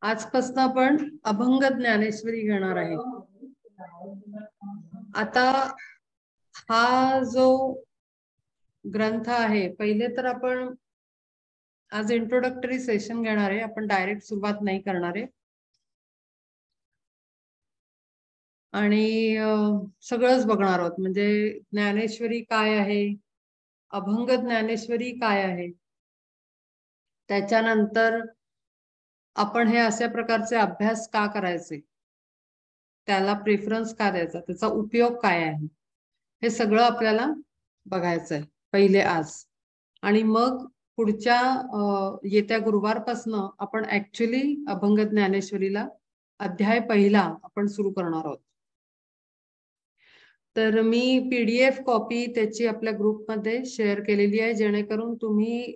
आजपासून आपण अभंग ज्ञानेश्वरी घेणार आहे. आता हा जो ग्रंथ आहे, पहिले तर आपण आज इंट्रोडक्टरी सेशन घेणार आहे. आपण डायरेक्ट सुरुवात नाही करणार आहे. आणि सगळंच बघणार आहोत. म्हणजे ज्ञानेश्वरी काय आहे, अभंग ज्ञानेश्वरी काय आहे, त्याच्यानंतर आपण हे अशा प्रकारचे अभ्यास का करायचे, त्याला प्रेफरन्स का द्यायचा, त्याचा उपयोग काय आहे, हे सगळं आपल्याला बघायचं आहे पहिले आज. आणि मग पुढच्या येत्या गुरुवारपासनं आपण ऍक्च्युली अभंग ज्ञानेश्वरीला अध्याय पहिला आपण सुरू करणार आहोत. तर मी PDF कॉपी त्याची आपल्या ग्रुपमध्ये शेअर केलेली आहे, जेणेकरून तुम्ही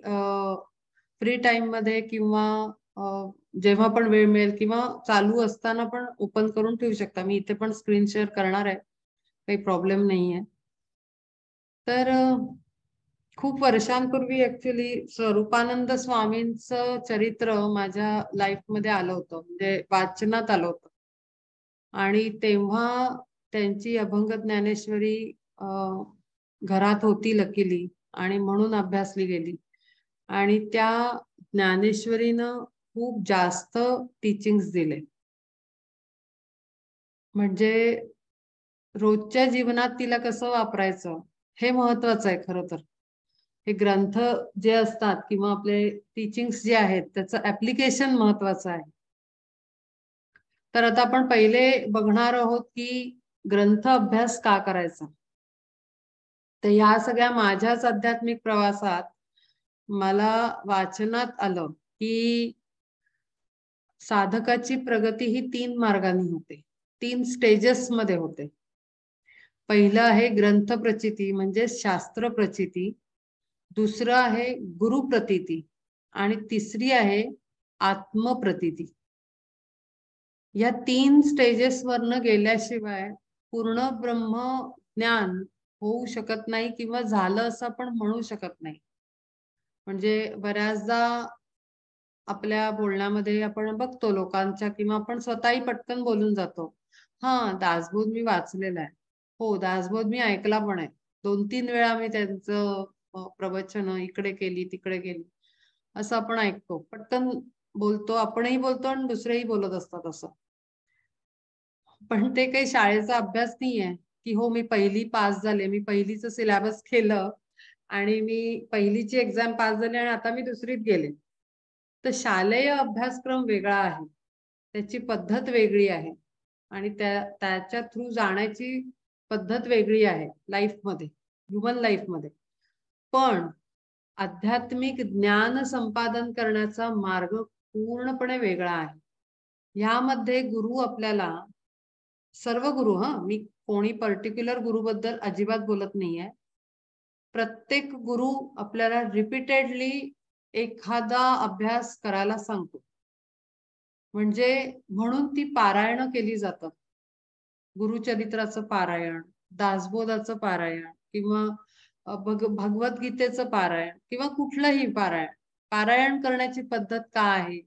फ्री टाइम मध्ये किंवा जेव्हा पण वेळ मिळेल किंवा चालू असताना पण ओपन करून ठेवू शकता. मी इथे पण स्क्रीन शेअर करणार आहे, काही प्रॉब्लेम नाही आहे. तर खूप वर्षांपूर्वी ऍक्च्युली स्वरूपानंद स्वामींचं चरित्र माझ्या लाईफमध्ये आलं होतं, म्हणजे वाचनात आलं होतं. आणि तेव्हा त्यांची अभंग ज्ञानेश्वरी घरात होती लकीली, आणि म्हणून अभ्यासली गेली. आणि त्या ज्ञानेश्वरीनं खूप जास्त टीचिंग्स दिले. म्हणजे रोजच्या जीवनात तिला कसं वापरायचं हे महत्वाचं आहे खरं तर. हे ग्रंथ जे असतात किंवा आपले टीचिंग्स जे आहेत त्याचं ऍप्लिकेशन महत्वाचं आहे. तर आता आपण पहिले बघणार आहोत की ग्रंथ अभ्यास का करायचा. तर ह्या सगळ्या माझ्याच आध्यात्मिक प्रवासात मला वाचनात आलं की साधकाची प्रगती ही 3 मार्गांनी होते, 3 स्टेजेस मध्ये होते. पहिलं आहे ग्रंथ प्रचिती म्हणजे शास्त्र प्रचिती, दुसरं आहे गुरु प्रतीती, आणि तिसरी आहे आत्मप्रतीती. या 3 स्टेजेस वरनं गेल्याशिवाय पूर्ण ब्रह्म ज्ञान होऊ शकत नाही किंवा झालं असं आपण म्हणू शकत नाही. म्हणजे बऱ्याचदा आपल्या बोलण्यामध्ये आपण बघतो लोकांच्या, किंवा आपण स्वतःही पटकन बोलून जातो, हा दासबोध मी वाचलेला आहे, हो दासबोध मी ऐकला पण आहे, 2-3 वेळा मी त्यांचं प्रवचन इकडे केली तिकडे केली, असं आपण ऐकतो, पटकन बोलतो, आपणही बोलतो आणि दुसरेही बोलत असतात असं. पण ते काही शाळेचा अभ्यास नाहीये की हो मी पहिली पास झाले, मी पहिलीचं सिलेबस केलं आणि मी पहिलीची एक्झाम पास झाली आणि आता मी दुसरीत गेले. तर शालेय अभ्यासक्रम वेगळा आहे, त्याची पद्धत वेगळी आहे, आणि त्याच्या थ्रू जाण्याची पद्धत वेगळी आहे लाईफमध्ये, ह्युमन लाईफमध्ये. पण आध्यात्मिक ज्ञान संपादन करण्याचा मार्ग पूर्णपणे वेगळा आहे. ह्यामध्ये गुरु आपल्याला, सर्व गुरु, मी कोणी पर्टिक्युलर गुरुबद्दल अजिबात बोलत नाहीये, प्रत्येक गुरु आपल्याला रिपीटेडली एखादा अभ्यास करायला सांगतो. म्हणजे म्हणून ती पारायण केली जातात. गुरुचरित्राचं पारायण, दासबोधाचं पारायण, किंवा भगवद्गीतेचं पारायण, किंवा कुठलंही पारायण. पारायण करण्याची पद्धत का आहे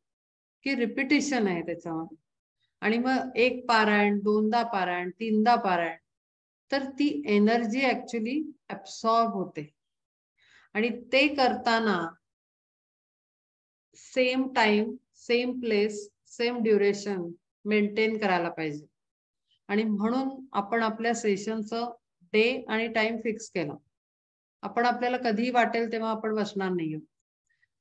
की रिपिटेशन आहे त्याच्यामध्ये. आणि मग एक पारायण, 2दा पारायण, 3दा पारायण, तर ती एनर्जी ऍक्च्युली ऍब्सॉर्ब होते. आणि ते करताना same time, same place, same duration maintain करायला पाहिजे. आणि म्हणून आपण आपल्या सेशनचं डे आणि टाइम फिक्स केलं. आपण आपल्याला कधीही वाटेल तेव्हा आपण बसणार नाही.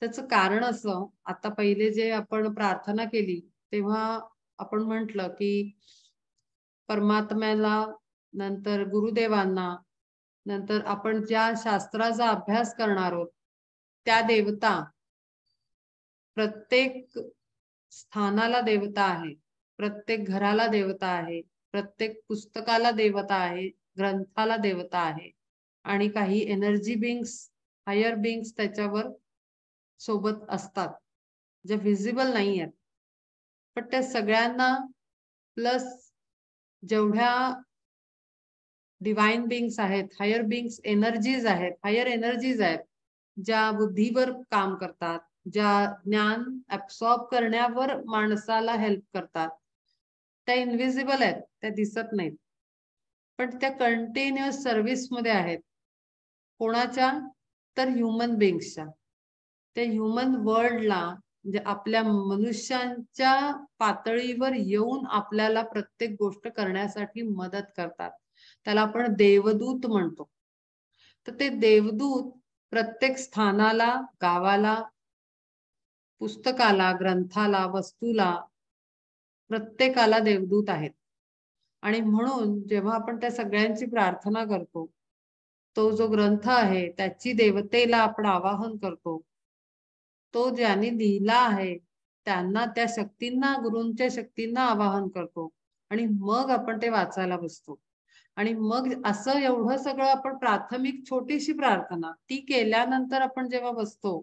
त्याचं कारण असं, आता पहिले जे आपण प्रार्थना केली तेव्हा आपण म्हटलं की परमात्म्याला, नंतर गुरुदेवांना, नंतर आपण ज्या शास्त्राचा अभ्यास करणार आहोत त्या देवता, प्रत्येक स्थानाला देवता आहे, प्रत्येक घराला देवता आहे, प्रत्येक पुस्तकाला देवता आहे, ग्रंथाला देवता आहे, आणि काही एनर्जी बिंग्स, हायर बिंग्स त्याच्यावर सोबत असतात, जे व्हिजिबल नाही आहेत. पण त्या सगळ्यांना प्लस जेवढ्या डिवाइन बिंग्स आहेत, हायर बिंग्स एनर्जीज आहेत, हायर एनर्जीज आहेत, ज्या बुद्धीवर काम करतात, ज्ञान ऍब्सॉर्ब करण्यावर माणसाला हेल्प करतात, त्या इनविजिबल आहेत, त्या दिसत नाहीत, पण त्या कंटिन्युअस सर्व्हिस मध्ये आहेत. कोणाच्या? तर ह्युमन बिंग्सच्या. त्या ह्युमन वर्ल्डला, म्हणजे आपल्या मनुष्यांच्या पातळीवर येऊन आपल्याला प्रत्येक गोष्ट करण्यासाठी मदत करतात. त्याला आपण देवदूत म्हणतो. तर ते देवदूत प्रत्येक स्थानाला, गावाला, पुस्तकाला, ग्रंथाला, वस्तूला, प्रत्येकाला देवदूत आहेत. आणि म्हणून जेव्हा आपण त्या सगळ्यांची प्रार्थना करतो, तो जो ग्रंथ आहे त्याची देवतेला आपण आवाहन करतो, तो ज्यांनी लिहिला आहे त्यांना, त्या शक्तींना, गुरूंच्या शक्तींना आवाहन करतो, आणि मग आपण ते वाचायला बसतो. आणि मग असं एवढं सगळं आपण प्राथमिक छोटीशी प्रार्थना ती केल्यानंतर आपण जेव्हा बसतो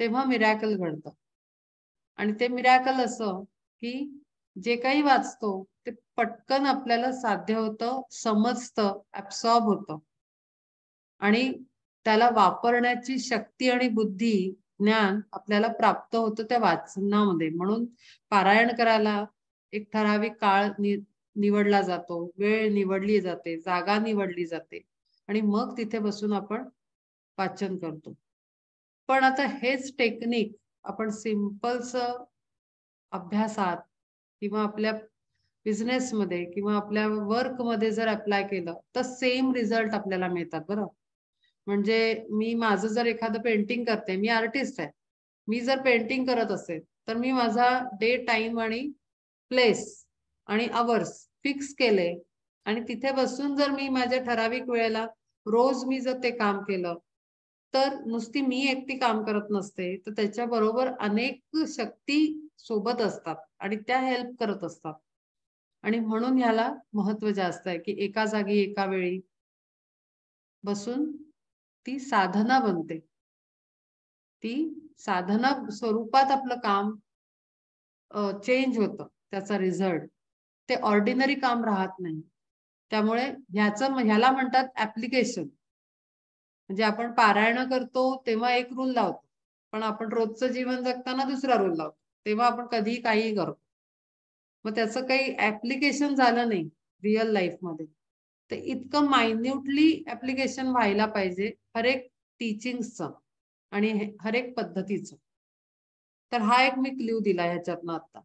तेव्हा मिरॅकल घडतं. आणि ते मिरॅकल असं की जे काही वाचतो ते पटकन आपल्याला साध्य होतं, समजतं, ऍब्सॉर्ब होतं, आणि त्याला वापरण्याची शक्ती आणि बुद्धी, ज्ञान आपल्याला प्राप्त होतं त्या वाचनामध्ये. म्हणून पारायण करायला एक ठराविक काळ निवडला जातो, वेळ निवडली जाते, जागा निवडली जाते, आणि मग तिथे बसून आपण वाचन करतो. पण आता हेच टेक्निक आपण सिंपलच अभ्यासात किंवा आपल्या बिझनेसमध्ये किंवा आपल्या वर्कमध्ये जर अप्लाय केलं तर सेम रिझल्ट आपल्याला मिळतात बरं. म्हणजे मी माझं जर एखादं पेंटिंग करते, मी आर्टिस्ट आहे, मी जर पेंटिंग करत असेल तर मी माझा डे, टाइम आणि प्लेस आणि अवर्स फिक्स केले, आणि तिथे बसून जर मी माझ्या ठराविक वेळेला रोज मी जर ते काम केलं, तर नुसती मी एकटी काम करत नसते, तर त्याच्याबरोबर अनेक शक्ती सोबत असतात आणि त्या हेल्प करत असतात. आणि म्हणून ह्याला महत्व जास्त आहे की एका जागी एका वेळी बसून ती साधना बनते. ती साधना स्वरूपात आपलं काम चेंज होतं, त्याचा रिझल्ट. ते ऑर्डिनरी काम राहत नाही. त्यामुळे ह्याला म्हणतात ऍप्लिकेशन. म्हणजे आपण पारायण करतो तेव्हा एक रूल लावतो, पण आपण रोजचं जीवन जगताना दुसरा रूल लावतो, तेव्हा आपण कधीही काहीही करतो. मग त्याचं काही ऍप्लिकेशन झालं नाही रिअल लाईफमध्ये. तर इतकं मायन्युटली ऍप्लिकेशन व्हायला पाहिजे हर एक टीचिंगचं आणि हर एक पद्धतीचं. तर हा एक मी क्ल्यू दिला ह्याच्यातनं आता.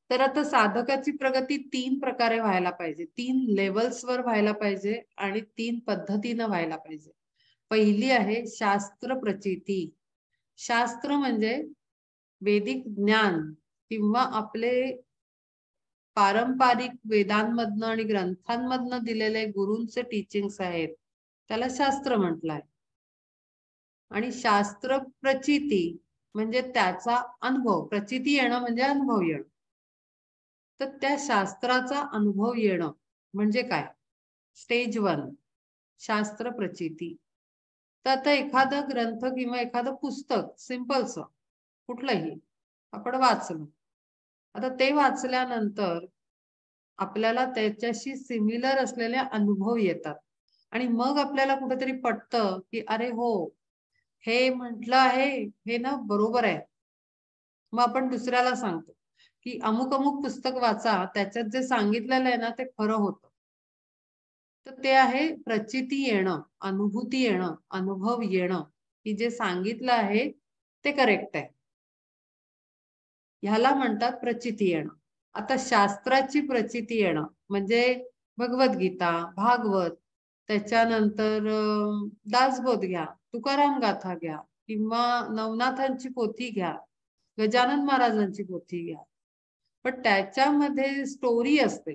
तर आता साधकाची प्रगती 3 प्रकारे व्हायला पाहिजे, 3 लेवल्सवर व्हायला पाहिजे आणि 3 पद्धतीनं व्हायला पाहिजे. पहिली आहे शास्त्र प्रचिती. शास्त्र म्हणजे वैदिक ज्ञान किंवा आपले पारंपरिक वेदांमधनं आणि ग्रंथांमधनं दिलेले गुरूंचे टीचिंग्स आहेत, त्याला शास्त्र म्हटलंय. आणि शास्त्र प्रचिती म्हणजे त्याचा अनुभव. प्रचिती येणं म्हणजे अनुभव येणं. तर त्या शास्त्राचा अनुभव येणं म्हणजे काय? स्टेज 1 शास्त्र प्रचिती. तर आता एखादा ग्रंथ किंवा एखादं पुस्तक सिंपलचं कुठलंही आपण वाचलं, आता ते वाचल्यानंतर आपल्याला त्याच्याशी सिमिलर असलेले अनुभव येतात, आणि मग आपल्याला कुठेतरी पटतं की अरे हो, हे म्हटलं आहे हे ना बरोबर आहे. मग आपण दुसऱ्याला सांगतो की अमुक अमुक पुस्तक वाचा, त्याच्यात जे सांगितलेलं आहे ना ते खरं होतं. तर ते आहे प्रचिती येणं, अनुभूती येणं, अनुभव येणं, की जे सांगितलं आहे ते करेक्ट आहे. ह्याला म्हणतात प्रचिती येणं. आता शास्त्राची प्रचिती येणं म्हणजे भगवद्गीता, भागवत, त्याच्यानंतर दासबोध घ्या, तुकाराम गाथा घ्या, किंवा नवनाथांची पोथी घ्या, गजानन महाराजांची पोथी घ्या. पण त्याच्यामध्ये स्टोरी असते.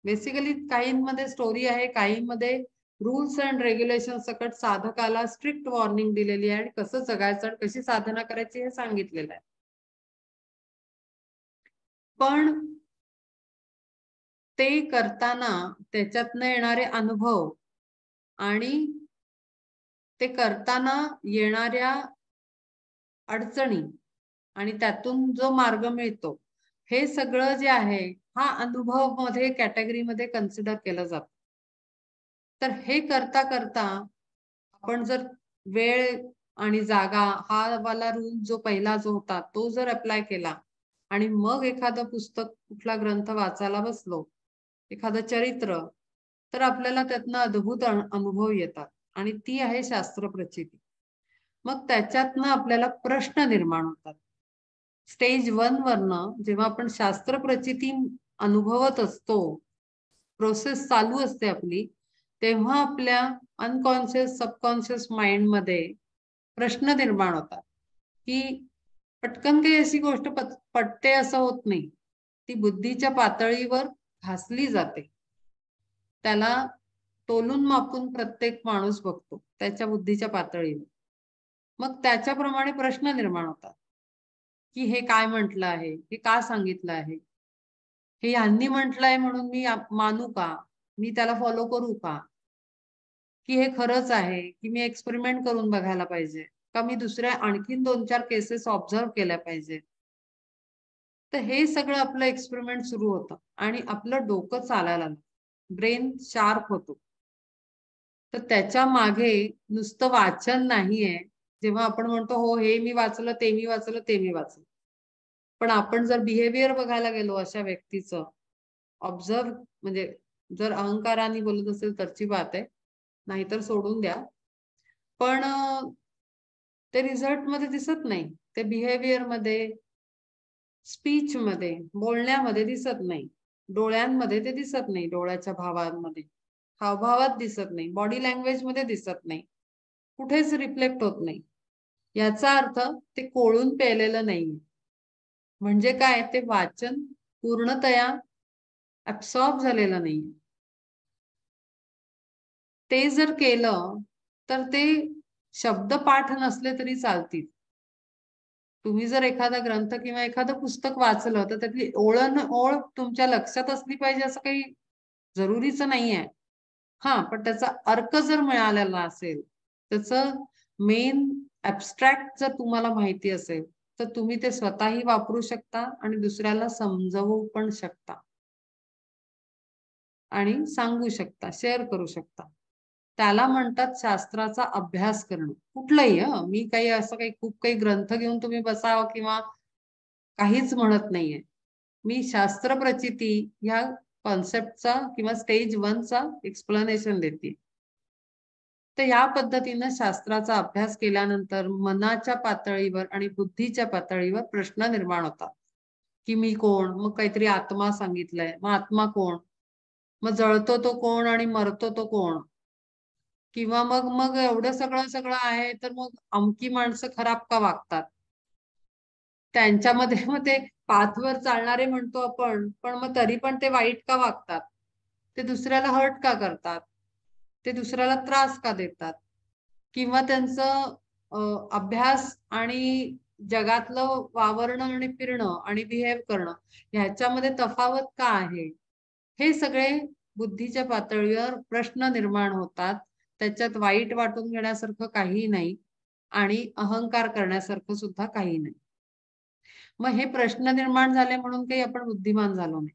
बेसिकली काहींमध्ये स्टोरी आहे, काहींमध्ये रूल्स अँड रेग्युलेशन सकट साधकाला स्ट्रिक्ट वॉर्निंग दिलेली आहे आणि कसं जगायचं, कशी साधना करायची हे सांगितलेलं आहे. पण ते करताना त्याच्यातनं येणारे अनुभव आणि ते करताना येणाऱ्या अडचणी आणि त्यातून जो मार्ग मिळतो, हे सगळं जे आहे हा अनुभव मध्ये कॅटेगरीमध्ये कन्सिडर केलं जातं. तर हे करता करता आपण जर वेळ आणि जागा हा वाला रूल जो पहिला जो होता तो जर अप्लाय केला आणि मग एखादं पुस्तक कुठला ग्रंथ वाचायला बसलो, एखादं चरित्र, तर आपल्याला त्यातनं अद्भुत अनुभव येतात आणि ती आहे शास्त्र प्रचिती. मग त्याच्यातनं आपल्याला प्रश्न निर्माण होतात. स्टेज 1 वरनं जेव्हा आपण शास्त्र प्रचिती अनुभवत असतो, प्रोसेस चालू असते आपली, तेव्हा आपल्या अनकॉन्शियस सबकॉन्शियस माइंड मध्ये प्रश्न निर्माण होतात, की पटकन काही अशी गोष्ट पटते असं होत नाही. ती बुद्धीच्या पातळीवर घासली जाते. त्याला तोलून मापून प्रत्येक माणूस बघतो त्याच्या बुद्धीच्या पातळीवर. मग त्याच्याप्रमाणे प्रश्न निर्माण होतात, की हे काय म्हटलं आहे, हे का सांगितलं आहे, हे ह्यांनी म्हटलंय म्हणून मी मानू का, मी त्याला फॉलो करू का, की हे खरंच आहे, की मी एक्सपेरिमेंट करून बघायला पाहिजे, का मी दुसऱ्या आणखीन 2-4 केसेस ऑब्झर्व्ह केल्या पाहिजे. तर हे सगळं आपलं एक्सपेरिमेंट सुरू होतं आणि आपलं डोकं चालायला लागतं, ब्रेन शार्प होतो. तर त्याच्या मागे नुसतं वाचन नाहीये. जेव्हा आपण म्हणतो हो हे मी वाचलं, ते मी वाचलं, ते मी वाचलं. पण आपण जर बिहेवियर बघायला गेलो अशा व्यक्तीचं, ऑब्झर्व्ह म्हणजे जर अहंकाराने बोलत असेल तरची बात आहे, नाहीतर सोडून द्या. पण ते रिझल्टमध्ये दिसत नाही. ते बिहेवियरमध्ये, स्पीचमध्ये, बोलण्यामध्ये दिसत नाही. डोळ्यांमध्ये ते दिसत नाही, डोळ्याच्या भावांमध्ये. हावभावात दिसत नाही, बॉडी लँग्वेजमध्ये दिसत नाही. कुठेच रिफ्लेक्ट होत नाही. याचा अर्थ ते कोळून प्यायलेलं नाहीये. म्हणजे काय, ते वाचन पूर्णतया ॲब्सॉर्ब झालेलं नाहीये. ते जर केलं तर ते शब्द पाठ नसले तरी चालतील. तुम्ही जर एखादा ग्रंथ किंवा एखादं पुस्तक वाचलं तर त्यातली ओळ तुमच्या लक्षात असली पाहिजे असं काही जरुरीचं नाहीये. हां, पण त्याचा अर्क जर मिळालेला असेल, त्याचं मेन ॲब्स्ट्रॅक्ट जर तुम्हाला माहिती असेल, तर तुम्ही ते स्वतःही वापरू शकता आणि दुसऱ्याला समजवू पण शकता. आणि सांगू शकता, शेअर करू शकता. त्याला म्हणतात शास्त्राचा अभ्यास करणं. कुठलंही मी काही असं काही खूप काही ग्रंथ घेऊन तुम्ही बसावं किंवा काहीच म्हणत नाहीये. मी शास्त्र प्रचिती ह्या कॉन्सेप्टचा किंवा स्टेज 1 चा एक्सप्लेनेशन देते. तर ह्या पद्धतीनं शास्त्राचा अभ्यास केल्यानंतर मनाच्या पातळीवर आणि बुद्धीच्या पातळीवर प्रश्न निर्माण होतात, की मी कोण? मग काहीतरी आत्मा सांगितलंय. मग आत्मा कोण? मग जळतो तो कोण आणि मरतो तो कोण? किंवा मग मग एवढं सगळं सगळं आहे, तर मग अमकी माणसं खराब का वागतात? त्यांच्यामध्ये मग ते पाथवर चालणारे म्हणतो आपण, पण मग तरी पण ते वाईट का वागतात? ते दुसऱ्याला हर्ट का करतात? ते दुसऱ्याला त्रास का देतात? किंवा त्यांचं अभ्यास आणि जगातलं वावरणं आणि फिरणं आणि बिहेव करणं ह्याच्यामध्ये तफावत का आहे? हे सगळे बुद्धीच्या पातळीवर प्रश्न निर्माण होतात. त्याच्यात वाईट वाटून घेण्यासारखं काही नाही आणि अहंकार करण्यासारखं सुद्धा काही नाही. मग हे प्रश्न निर्माण झाले म्हणून काही आपण बुद्धिमान झालो नाही.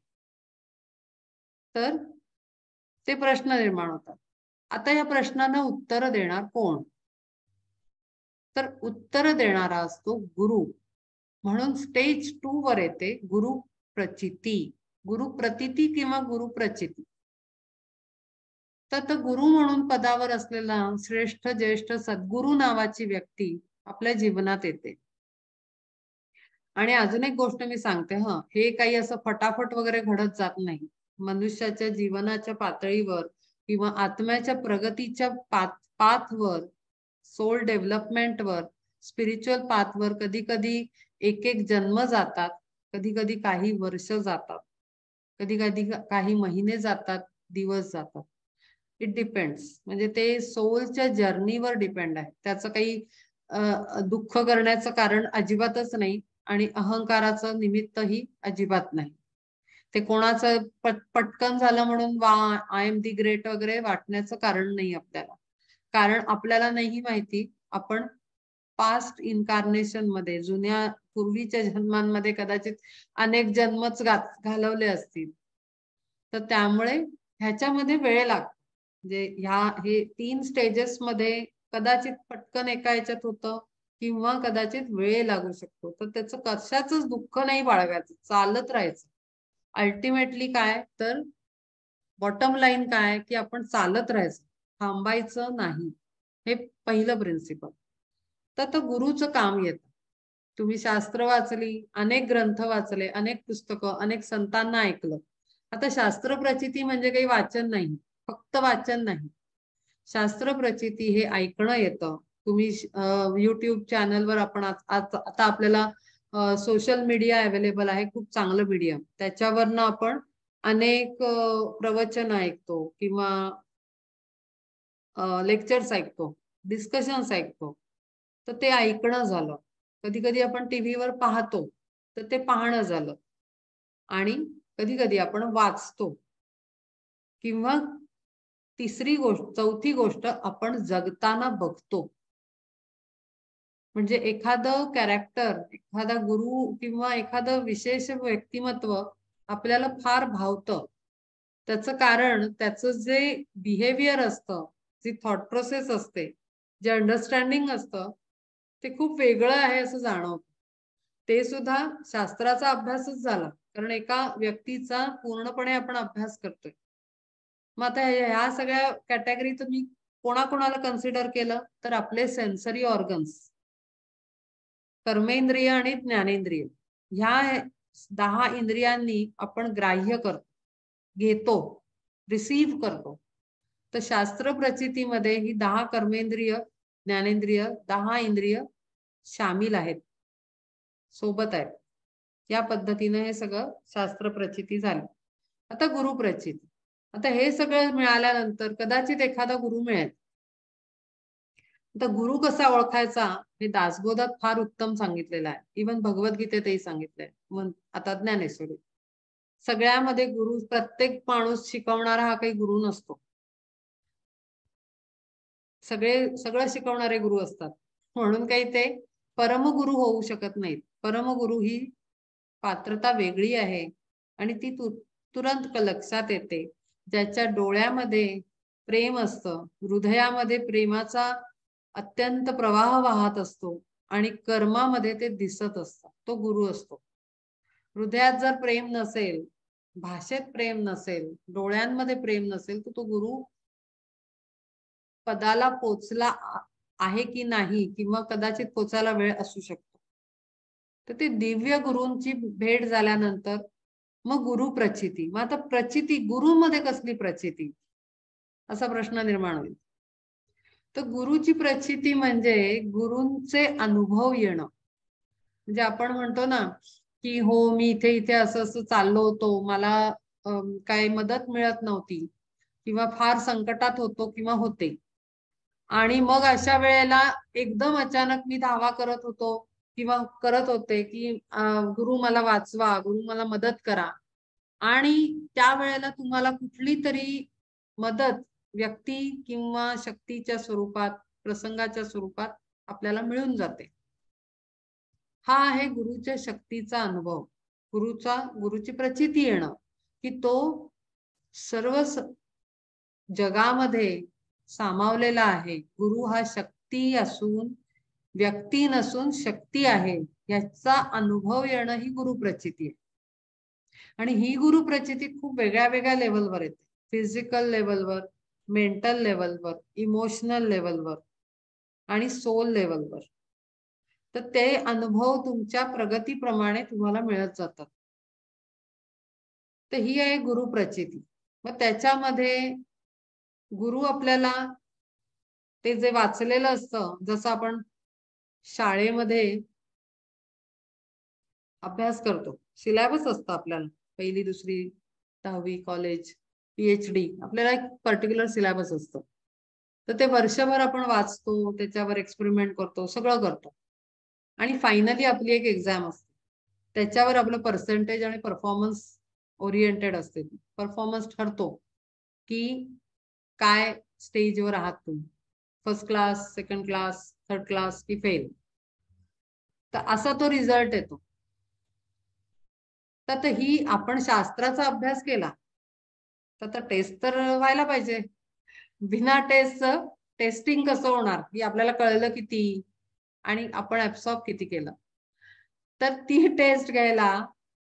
तर ते प्रश्न निर्माण होतात. आता या प्रश्नांना उत्तर देणार कोण? तर उत्तर देणारा असतो गुरु. म्हणून स्टेज 2 वर येते गुरु प्रचिती. गुरु प्रतीती किंवा गुरु प्रचिती. तर गुरु म्हणून पदावर असलेला श्रेष्ठ ज्येष्ठ सद्गुरु नावाची व्यक्ती आपल्या जीवनात येते. आणि अजून एक गोष्ट मी सांगते हे काही असं फटाफट वगैरे घडत जात नाही. मनुष्याच्या जीवनाच्या पातळीवर किंवा आत्म्याच्या प्रगतीच्या पाथवर, सोल डेव्हलपमेंटवर, स्पिरिच्युअल पाथवर कधी-कधी एक जन्म जातात, कधी-कधी काही वर्ष जातात, कधी-कधी काही महिने जातात, दिवस जातात. It depends. म्हणजे ते सोलच्या जर्नीवर डिपेंड आहे. त्याचं काही दुःख करण्याचं कारण अजिबातच नाही आणि अहंकाराचं निमित्तही अजिबात नाही. ते कोणाचं पटकन झालं म्हणून आय एम दी ग्रेट वगैरे वाटण्याचं कारण नाही आपल्याला. कारण आपल्याला नाही माहिती आपण पास्ट इन्कार्नेशन मध्ये जुन्या पूर्वीच्या जन्मांमध्ये कदाचित अनेक जन्मच घालवले असतील. तर त्यामुळे ह्याच्यामध्ये वेळ लागतो. म्हणजे हे 3 स्टेजेस मध्ये कदाचित पटकन एका याच्यात होतं किंवा कदाचित वेळ लागू शकतो. तर त्याचं कशाच दुःख नाही बाळगायचं, चालत राहायचं. अल्टिमेटली काय तर बॉटम लाईन काय की आपण चालत राहायचं, थांबायचं नाही. हे पहिलं प्रिन्सिपल. तर गुरुचं काम येतं. तुम्ही शास्त्र वाचली, अनेक ग्रंथ वाचले, अनेक पुस्तकं, अनेक संतांना ऐकलं. आता शास्त्र प्रचिती म्हणजे काही वाचन नाही, फक्त वाचन नाही. शास्त्र प्रचिती हे ऐकणं येतं. तुम्ही YouTube चॅनलवर आपण आता आपल्याला सोशल मीडिया अवेलेबल आहे, खूप चांगलं मीडियम. त्याच्यावरनं आपण अनेक प्रवचन ऐकतो किंवा लेक्चर्स ऐकतो, डिस्कशन्स ऐकतो. तर ते ऐकणं झालं. कधी कधी आपण टीव्हीवर पाहतो, तर ते पाहणं झालं. आणि कधी कधी आपण वाचतो किंवा तिसरी गोष्ट, चौथी गोष्ट आपण जगताना बघतो. म्हणजे एखादं कॅरेक्टर, एखादा गुरु किंवा एखादं विशेष व्यक्तिमत्व आपल्याला फार भावतं. त्याचं कारण त्याचं जे बिहेवियर असतं, जी थॉट प्रोसेस असते, जे अंडरस्टँडिंग असतं, ते खूप वेगळं आहे असं जाणवतं. ते सुद्धा शास्त्राचा अभ्यासच झाला, कारण एका व्यक्तीचा पूर्णपणे आपण अभ्यास करतोय. मग आता ह्या सगळ्या कॅटेगरी तुम्ही कोणाकोणाला कन्सिडर केलं तर आपले सेन्सरी ऑर्गन्स, कर्मेंद्रिय आणि ज्ञानेंद्रिय, ह्या 10 इंद्रियांनी आपण ग्राह्य करतो, घेतो, रिसीव्ह करतो. तर शास्त्र प्रचितीमध्ये ही 10 कर्मेंद्रिय, ज्ञानेंद्रिय, 10 इंद्रिय शामिल आहेत, सोबत आहेत. या पद्धतीने हे सगळं शास्त्र प्रचिती झालं. आता गुरु प्रचिती. आता हे सगळं मिळाल्यानंतर कदाचित एखादा गुरु मिळेल. आता गुरु कसा ओळखायचा हे दासबोधात फार उत्तम सांगितलेलं आहे. इव्हन भगवद्गीतेतही सांगितलंय. आता ज्ञानेश्वरी. सगळ्यामध्ये गुरु, प्रत्येक माणूस शिकवणारा हा काही गुरु नसतो. सगळं शिकवणारे गुरु असतात. म्हणून काही ते परमगुरु होऊ शकत नाहीत. परमगुरु ही पात्रता वेगळी आहे आणि ती तुरंत लक्षात येते. ज्याच्या डोळ्यामध्ये प्रेम असतं, हृदयामध्ये प्रेमाचा अत्यंत प्रवाह वाहत असतो आणि कर्मामध्ये ते दिसत असतं, तो गुरु असतो. हृदयात जर प्रेम नसेल, भाषेत प्रेम नसेल, डोळ्यांमध्ये प्रेम नसेल, तर तो गुरु पदाला पोचला आहे की नाही, किंवा कदाचित पोचायला वेळ असू शकतो. तर ते दिव्य गुरूंची भेट झाल्यानंतर मग गुरु प्रचिती. मग आता प्रचिती, गुरुमध्ये कसली प्रचिती, असा प्रश्न निर्माण होईल. तर गुरुची प्रचिती म्हणजे गुरूंचे अनुभव येणं. म्हणजे आपण म्हणतो ना की हो मी इथे इथे असं असं चाललो होतो, मला काही मदत मिळत नव्हती किंवा फार संकटात होतो किंवा होते, आणि मग अशा वेळेला एकदम अचानक मी धावा करत होतो किंवा करत होते की गुरु मला वाचवा, गुरु मला मदत करा. आणि त्यावेळेला तुम्हाला कुठली तरी मदत व्यक्ती किंवा शक्तीच्या स्वरूपात, प्रसंगाच्या स्वरूपात आपल्याला मिळून जाते. हा आहे गुरुच्या शक्तीचा अनुभव, गुरुची प्रचिती येणं, की तो सर्व जगामध्ये सामावलेला आहे. गुरु हा शक्ती असून, व्यक्ती नसून शक्ती आहे, याचा अनुभव येणं ही गुरु प्रचिती आहे. आणि ही गुरु प्रचिती खूप वेगळ्या वेगळ्या लेवलवर येते. फिजिकल लेवलवर, मेंटल लेवलवर, इमोशनल लेवलवर आणि सोल लेवलवर. तर ते अनुभव तुमच्या प्रगतीप्रमाणे तुम्हाला मिळत जातात. तर ही आहे गुरु प्रचिती. मग त्याच्यामध्ये गुरु आपल्याला ते जे वाचलेलं असतं, जसं आपण शाळेमध्ये अभ्यास करतो, सिलेबस असतं आपल्याला, 1ली 2री 10वी कॉलेज PhD, आपल्याला एक पर्टिक्युलर सिलेबस असतं. तर ते वर्षभर आपण वाचतो, त्याच्यावर एक्सपेरिमेंट करतो, सगळं करतो, आणि फायनली आपली एक एक्झाम असते. त्याच्यावर आपलं पर्सेंटेज आणि परफॉर्मन्स ओरिएंटेड असते. परफॉर्मन्स ठरतो की काय स्टेजवर आहात तुम्ही, first class, second class, third class की फेल. तर असा तो रिझल्ट येतो. तर ही आपण शास्त्राचा अभ्यास केला तर टेस्ट तर व्हायला पाहिजे. बिना टेस्टचं टेस्टिंग कसं होणार की आपल्याला कळलं किती आणि आपण ऍब्सॉर्ब किती केलं. तर ती टेस्ट घ्यायला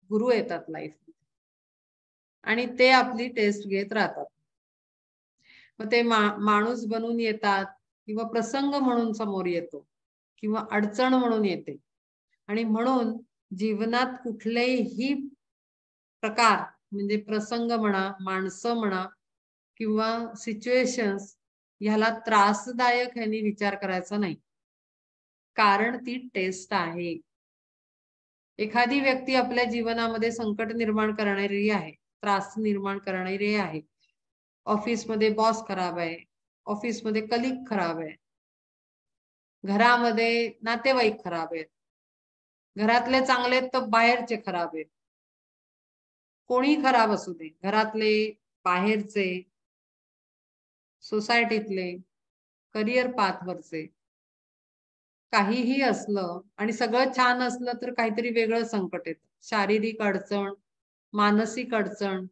गुरु येतात लाईफ आणि ते आपली टेस्ट घेत राहतात. मग ते माणूस बनून येतात किंवा प्रसंग म्हणून समोर येतो किंवा अडचण म्हणून येते. आणि म्हणून जीवनात कुठलेही प्रकार म्हणजे प्रसंग म्हणा, माणसं म्हणा किंवा सिच्युएशन्स ह्याला त्रासदायक ह्यानी विचार करायचा नाही, कारण ती टेस्ट आहे. एखादी व्यक्ती आपल्या जीवनामध्ये संकट निर्माण करणारी आहे, त्रास निर्माण करणारी आहे. ऑफिसमध्ये बॉस खराब आहे, ऑफिसमध्ये कलिग खराब आहे, घरामध्ये नातेवाईक खराब आहेत, घरातले चांगले तर बाहेरचे खराब आहेत. कोणी खराब असू दे, घरातले, बाहेरचे, सोसायटीतले, करिअर पाथवरचे, काहीही असलं आणि सगळं छान असलं तर काहीतरी वेगळं संकट येतं. शारीरिक अडचण, मानसिक अडचण,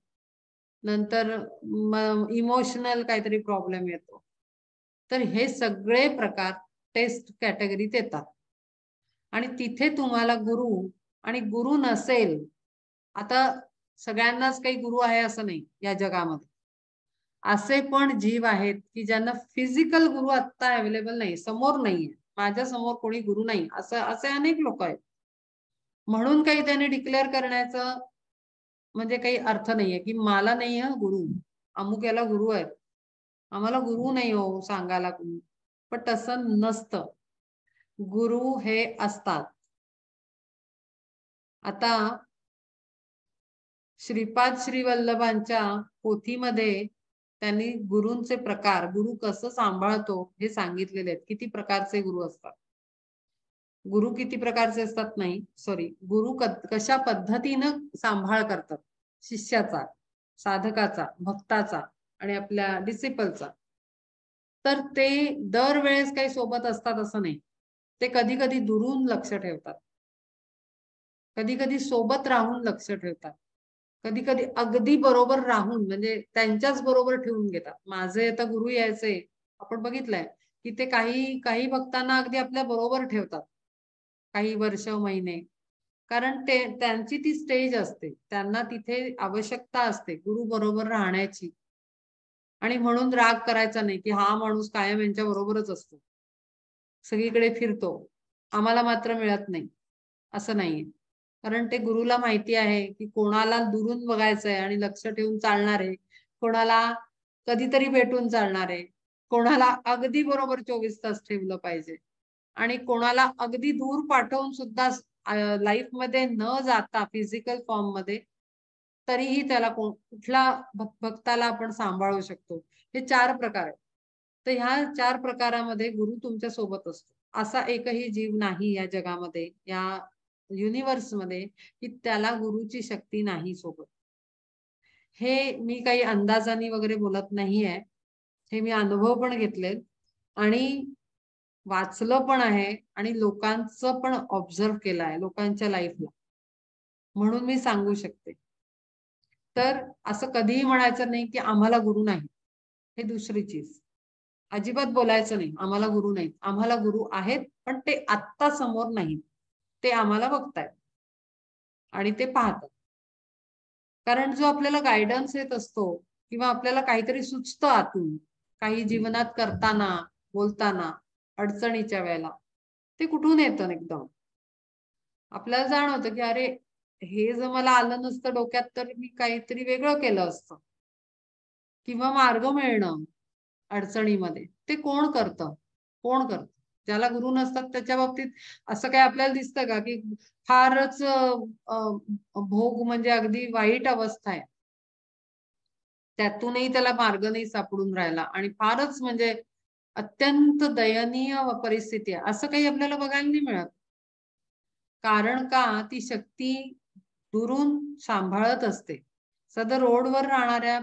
नंतर इमोशनल काहीतरी प्रॉब्लेम येतो. तर हे सगळे प्रकार टेस्ट कॅटेगरीत येतात. आणि तिथे तुम्हाला गुरु आणि गुरु नसेल, आता सगळ्यांनाच काही गुरु आहे असं नाही या जगामध्ये. असे पण जीव आहेत की ज्यांना फिजिकल गुरु आता अवेलेबल नाही, समोर नाहीये, माझ्या समोर कोणी गुरु नाही, असे अनेक लोक आहेत. म्हणून काही त्याने डिक्लेअर करण्याचं म्हणजे काही अर्थ नाहीये की मला नाही आहे गुरु, अमुक याला गुरु आहेत, आम्हाला गुरु नाही हो सांगायला कोणी. पण तसं नसतं, गुरु हे असतात. आता श्रीपाद श्री वल्लभांच्या पोथीमध्ये त्यांनी गुरूंचे प्रकार, गुरु कसं सांभाळतो हे सांगितलेले आहेत. किती प्रकारचे गुरु असतात, गुरु किती प्रकारचे असतात नाही, सॉरी, गुरु कशा पद्धतीनं सांभाळ करतात शिष्याचा, साधकाचा, भक्ताचा आणि आपल्या डिसिपलचा. तर ते दरवेळेस काही सोबत असतात असं नाही. ते कधी कधी दुरून लक्ष ठेवतात, कधी कधी सोबत राहून लक्ष ठेवतात, कधी कधी अगदी बरोबर राहून म्हणजे त्यांच्याच बरोबर ठेवून घेतात. माझे आता गुरु यायचे, आपण बघितलंय की ते काही काही भक्तांना अगदी आपल्या बरोबर ठेवतात काही वर्ष, महिने, कारण ते त्यांची ती स्टेज असते, त्यांना तिथे आवश्यकता असते गुरु बरोबर राहण्याची. आणि म्हणून राग करायचा नाही की हा माणूस कायम यांच्या बरोबरच असतो, सगळीकडे फिरतो, आम्हाला मात्र मिळत नाही, असं नाहीये. कारण ते गुरुला माहिती आहे की कोणाला दुरून बघायचंय आणि लक्ष ठेवून चालणार आहे, कोणाला कधीतरी भेटून चालणार आहे, कोणाला अगदी बरोबर 24 तास ठेवलं पाहिजे आणि कोणाला अगदी दूर पाठवून सुद्धा लाईफ मध्ये न जाता फिजिकल फॉर्म मध्ये तरीही त्याला कुठला भक्ताला आपण सांभाळू शकतो. हे 4 प्रकार आहेत. तर ह्या 4 प्रकारामध्ये गुरु तुमच्या सोबत असतो. असा एकही जीव नाही या जगामध्ये, या युनिव्हर्स मध्ये की त्याला गुरुची शक्ती नाही सोबत. हे मी काही अंदाजाने वगैरे बोलत नाहीये, हे मी अनुभव पण घेतलेत आणि वाचलं पण आहे आणि लोकांचं पण ऑब्झर्व केलं आहे लोकांच्या लाईफला, म्हणून मी सांगू शकते. तर असं कधीही म्हणायचं नाही की आम्हाला गुरु नाही, हे दुसरी चीज. अजिबात बोलायचं नाही आम्हाला गुरु नाहीत. आम्हाला गुरु आहेत, पण ते आत्ता समोर नाहीत, ते आम्हाला बघतायत आणि ते पाहतात. कारण जो आपल्याला गायडन्स येत असतो किंवा आपल्याला काहीतरी सुचतं आतून, काही जीवनात करताना, बोलताना, अडचणीच्या वेळेला, ते कुठून येतं एकदम. आपल्याला जाणवतं की अरे हे जर मला आलं नसतं डोक्यात तर मी काहीतरी वेगळं केलं असतं, किंवा मार्ग मिळणं अडचणीमध्ये ते कोण करतं, कोण करतं. ज्याला गुरु नसतात त्याच्या बाबतीत असं काय आपल्याला दिसतं का की फारच भोग म्हणजे अगदी वाईट अवस्था आहे, त्यातूनही त्याला मार्ग नाही सापडून राहिला आणि फारच म्हणजे अत्यंत दयनीय परिस्थिती आहे, असं काही आपल्याला बघायला नाही मिळत. कारण का ती शक्ती दुरून सांभाळत असते. सध्या रोडवर राहणाऱ्या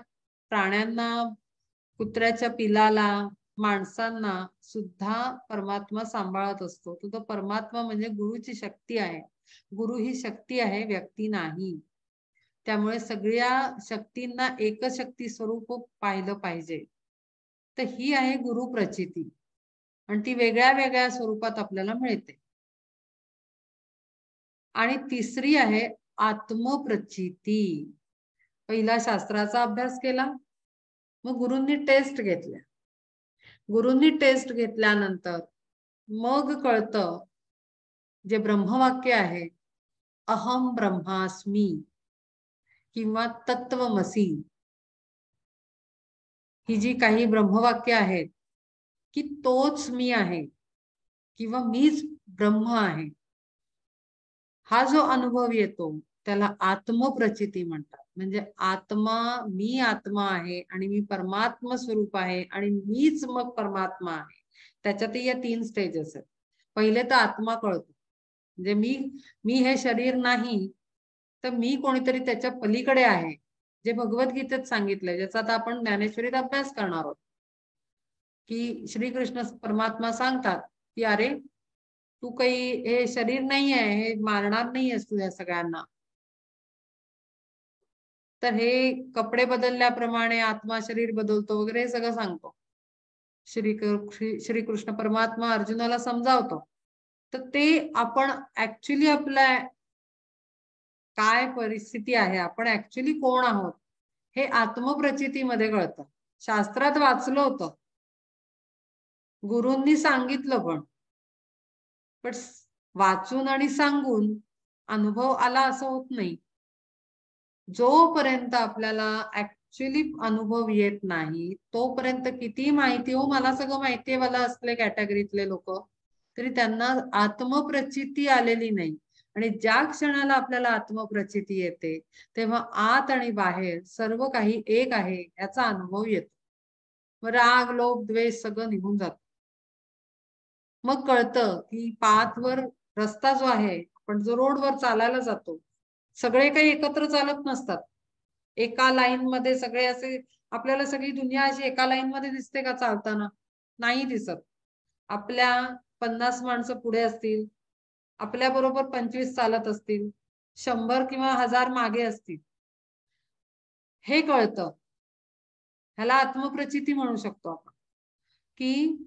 प्राण्यांना, कुत्र्याच्या पिलाला, माणसांना सुद्धा परमात्मा सांभाळत असतो. तो परमात्मा म्हणजे गुरुची शक्ती आहे. गुरु ही शक्ती आहे, व्यक्ती नाही. त्यामुळे सगळ्या शक्तींना एकशक्ती स्वरूप पाहिलं पाहिजे. तर ही आहे गुरुप्रचिती आणि ती वेगळ्या वेगळ्या स्वरूपात आपल्याला मिळते. आणि तिसरी आहे आत्मप्रचिती. पहिला शास्त्राचा अभ्यास केला, मग गुरूंनी टेस्ट घेतल्या. गुरूंनी टेस्ट घेतल्यानंतर मग कळतं जे ब्रह्मवाक्य आहे, अहम ब्रह्मास्मी किंवा तत्वमसी, ही जी काही ब्रह्मवाक्य आहेत की तोच मी आहे किंवा मीच ब्रह्म आहे, हा जो अनुभव येतो त्याला आत्मप्रचिती म्हणतात. म्हणजे आत्मा, मी आत्मा आहे आणि मी परमात्मा स्वरूप आहे आणि मीच मग परमात्मा आहे. त्याच्यातही या 3 स्टेजेस आहेत. पहिले तर आत्मा कळतो, म्हणजे मी हे शरीर नाही, तर मी कोणीतरी त्याच्या पलीकडे आहे, जे भगवद्गीतेत सांगितलंय, ज्याचा आता आपण ज्ञानेश्वरीत अभ्यास करणार आहोत. की श्रीकृष्ण परमात्मा सांगतात की अरे तू काही हे शरीर नाही आहे, हे मारणार नाही आहेस तू या सगळ्यांना. तर हे कपडे बदलल्याप्रमाणे आत्मा शरीर बदलतो वगैरे हे सगळं सांगतो. श्रीकृष्ण परमात्मा अर्जुनाला समजावतो. तर ते आपण ऍक्च्युली आपल्या काय परिस्थिती आहे, आपण ऍक्च्युली कोण आहोत, हे आत्मप्रचितीमध्ये कळतं. शास्त्रात वाचलं होतं, गुरूंनी सांगितलं पण वाचून आणि सांगून अनुभव आला असं होत नाही. जोपर्यंत आपल्याला ऍक्च्युली अनुभव येत नाही तोपर्यंत किती माहिती हो, मला सगळं माहिती आहे मला असले कॅटेगरीतले लोक, तरी त्यांना आत्मप्रचिती आलेली नाही. आणि ज्या क्षणाला आपल्याला आत्मप्रचिती येते तेव्हा आत आणि बाहेर सर्व काही एक आहे याचा अनुभव येतो. मग राग, लोभ, द्वेष सगळं निघून जात. मग कळतं की पाथवर रस्ता जो आहे, आपण जो रोडवर चालायला जातो, सगळे काही एकत्र चालत नसतात. एका लाईन मध्ये सगळे असे, आपल्याला सगळी दुनिया अशी एका लाईन मध्ये दिसते का चालताना? नाही दिसत. आपल्या 50 माणसं पुढे असतील, आपल्या बरोबर 25 चालत असतील, 100 किंवा 1000 मागे असतील. हे कळतं. ह्याला आत्मप्रचिती म्हणू शकतो आपण. की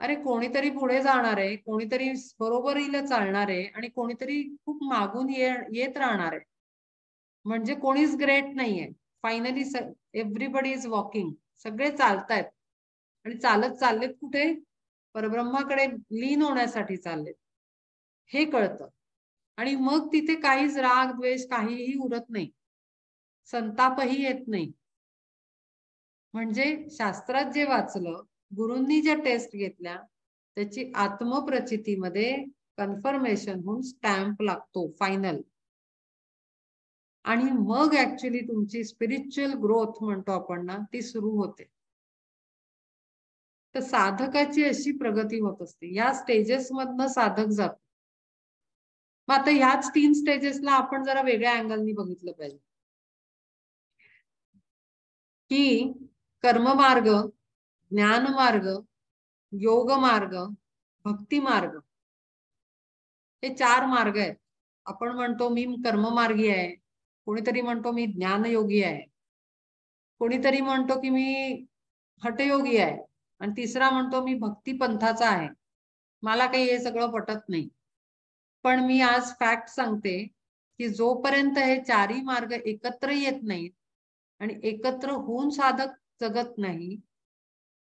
अरे कोणीतरी पुढे जाणार आहे, कोणीतरी बरोबरीला चालणार आहे आणि कोणीतरी खूप मागून येत राहणार आहे. म्हणजे कोणीच ग्रेट नाहीये. Finally everybody is walking. सगळे चालतायत आणि चालत चाललेत कुठे? परब्रह्माकडे लीन होण्यासाठी चाललेत. हे कळतं. आणि मग तिथे काहीच राग, द्वेष काहीही उरत नाही. संतापही येत नाही. म्हणजे शास्त्रात जे वाचलं, गुरूंनी ज्या टेस्ट घेतल्या, त्याची आत्मप्रचितीमध्ये कन्फर्मेशन होऊन स्टॅम्प लागतो फायनल. आणि मग ऍक्च्युली तुमची स्पिरिच्युअल ग्रोथ म्हणतो आपण ना, ती सुरू होते. तर साधकाची अशी प्रगती होत असते. या स्टेजेस मधनं साधक जातो. मग आता ह्याच 3 स्टेजेसला आपण जरा वेगळ्या अँगलनी बघितलं पाहिजे. की कर्ममार्ग, ज्ञानमार्ग, योग मार्ग, भक्ती मार्ग, हे 4 मार्ग आहेत. आपण म्हणतो मी कर्ममार्गी आहे, कोणीतरी म्हणतो मी ज्ञानयोगी आहे, कोणीतरी म्हणतो की मी हठयोगी आहे आणि तिसरा म्हणतो मी भक्ती पंथाचा आहे. मला काही हे सगळं पटत नाही. पण मी आज फॅक्ट सांगते की जोपर्यंत हे 4ही मार्ग एकत्र येत नाहीत आणि एकत्र होऊन साधक जगत नाही,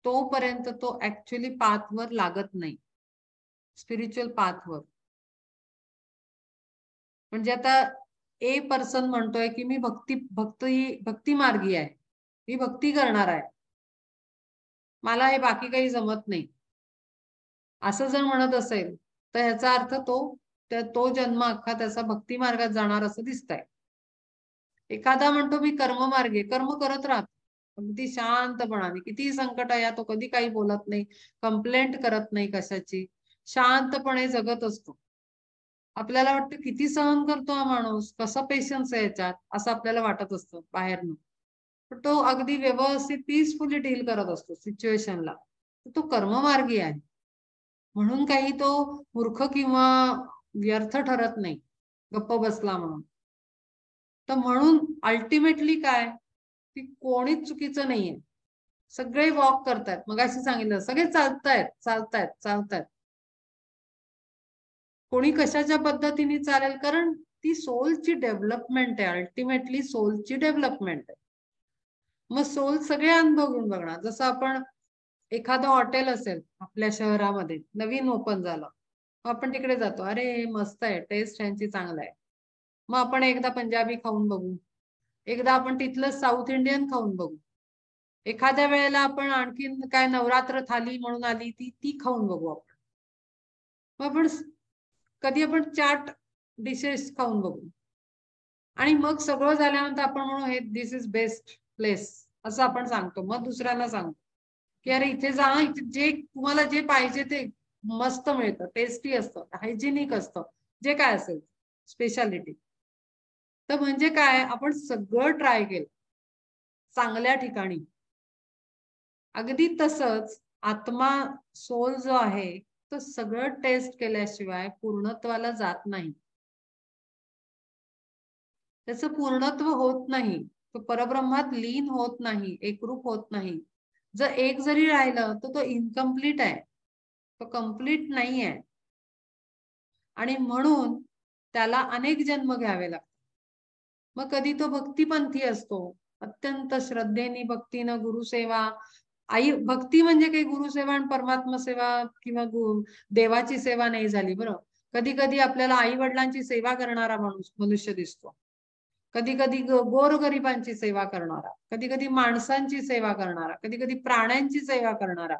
तोपर्यंत तो ऍक्च्युली पाथवर लागत नाही, स्पिरिच्युअल पाथवर. म्हणजे आता ए पर्सन म्हणतोय की मी भक्ती मार्गी आहे, मी भक्ती करणार आहे, मला हे बाकी काही जमत नाही, असं जर म्हणत असेल तर ह्याचा अर्थ तो जन्म अख्खा त्याचा भक्ती मार्गात जाणार असं दिसतंय. एखादा म्हणतो मी कर्ममार्गे, कर्म करत राहतो अगदी शांतपणाने, कितीही संकट आहे तो कधी काही बोलत नाही, कंप्लेंट करत नाही कशाची, शांतपणे जगत असतो. आपल्याला वाटतं किती सहन करतो हा माणूस, कसा पेशन्स आहे याच्यात, असं आपल्याला वाटत असतं बाहेरनं. पण तो अगदी व्यवस्थित पीसफुली डील करत असतो सिच्युएशनला. तो कर्ममार्गी आहे. म्हणून काही तो मूर्ख किंवा व्यर्थ ठरत नाही गप्प बसला म्हणून. तर म्हणून अल्टिमेटली काय, की कोणीच चुकीचं नाहीये. सगळे वॉक करतायत, मग अशी सांगितलं सगळे चालतायत चालतायत चालतायत. कोणी कशाच्या पद्धतीने चालेल, कारण ती सोलची डेव्हलपमेंट आहे, अल्टिमेटली सोलची डेव्हलपमेंट आहे. मग सोल सगळे अनुभव घेऊन बघणार. जसं आपण एखादं हॉटेल असेल आपल्या शहरामध्ये नवीन ओपन झालं, आपण तिकडे जातो, अरे मस्त आहे, टेस्ट यांची चांगला आहे. मग आपण एकदा पंजाबी खाऊन बघू, एकदा आपण तिथलं साऊथ इंडियन खाऊन बघू, एखाद्या वेळेला आपण आणखीन काय नवरात्र थाली म्हणून आली ती खाऊन बघू आपण. मग आपण कधी आपण चाट डिशेस खाऊन बघू, आणि मग सगळं झाल्यानंतर आपण म्हणू हे दिस इज बेस्ट प्लेस असं आपण सांगतो. मग दुसऱ्यांना सांगतो की अरे इथे जा, इथे जे तुम्हाला जे पाहिजे ते मस्त मिळतं, टेस्टी असतं, हायजिनिक असतं, जे काय असेल स्पेशालिटी. तर म्हणजे काय, आपण सगळं ट्राय केलं चांगल्या ठिकाणी. अगदी तसंच आत्मा, सोल जो आहे तो सगळं टेस्ट केल्याशिवाय पूर्णत्वाला जात नाही, त्याचं पूर्णत्व होत नाही, तो परब्रह्मात लीन होत नाही, एकरूप होत नाही. जर एक जरी राहिलं तर तो इनकम्प्लीट आहे, तो कम्प्लीट नाही आहे. आणि म्हणून त्याला अनेक जन्म घ्यावे लागतात. मग कधी तो भक्तिपंथी असतो, अत्यंत श्रद्धेने भक्तीनं गुरुसेवा. आई भक्ती म्हणजे काही गुरुसेवा आणि परमात्मा सेवा किंवा देवाची सेवा नाही झाली बरं. कधी कधी आपल्याला आई वडिलांची सेवा करणारा मनुष्य दिसतो, कधी कधी गोरगरिबांची सेवा करणारा, कधी कधी माणसांची सेवा करणारा, कधी कधी प्राण्यांची सेवा करणारा,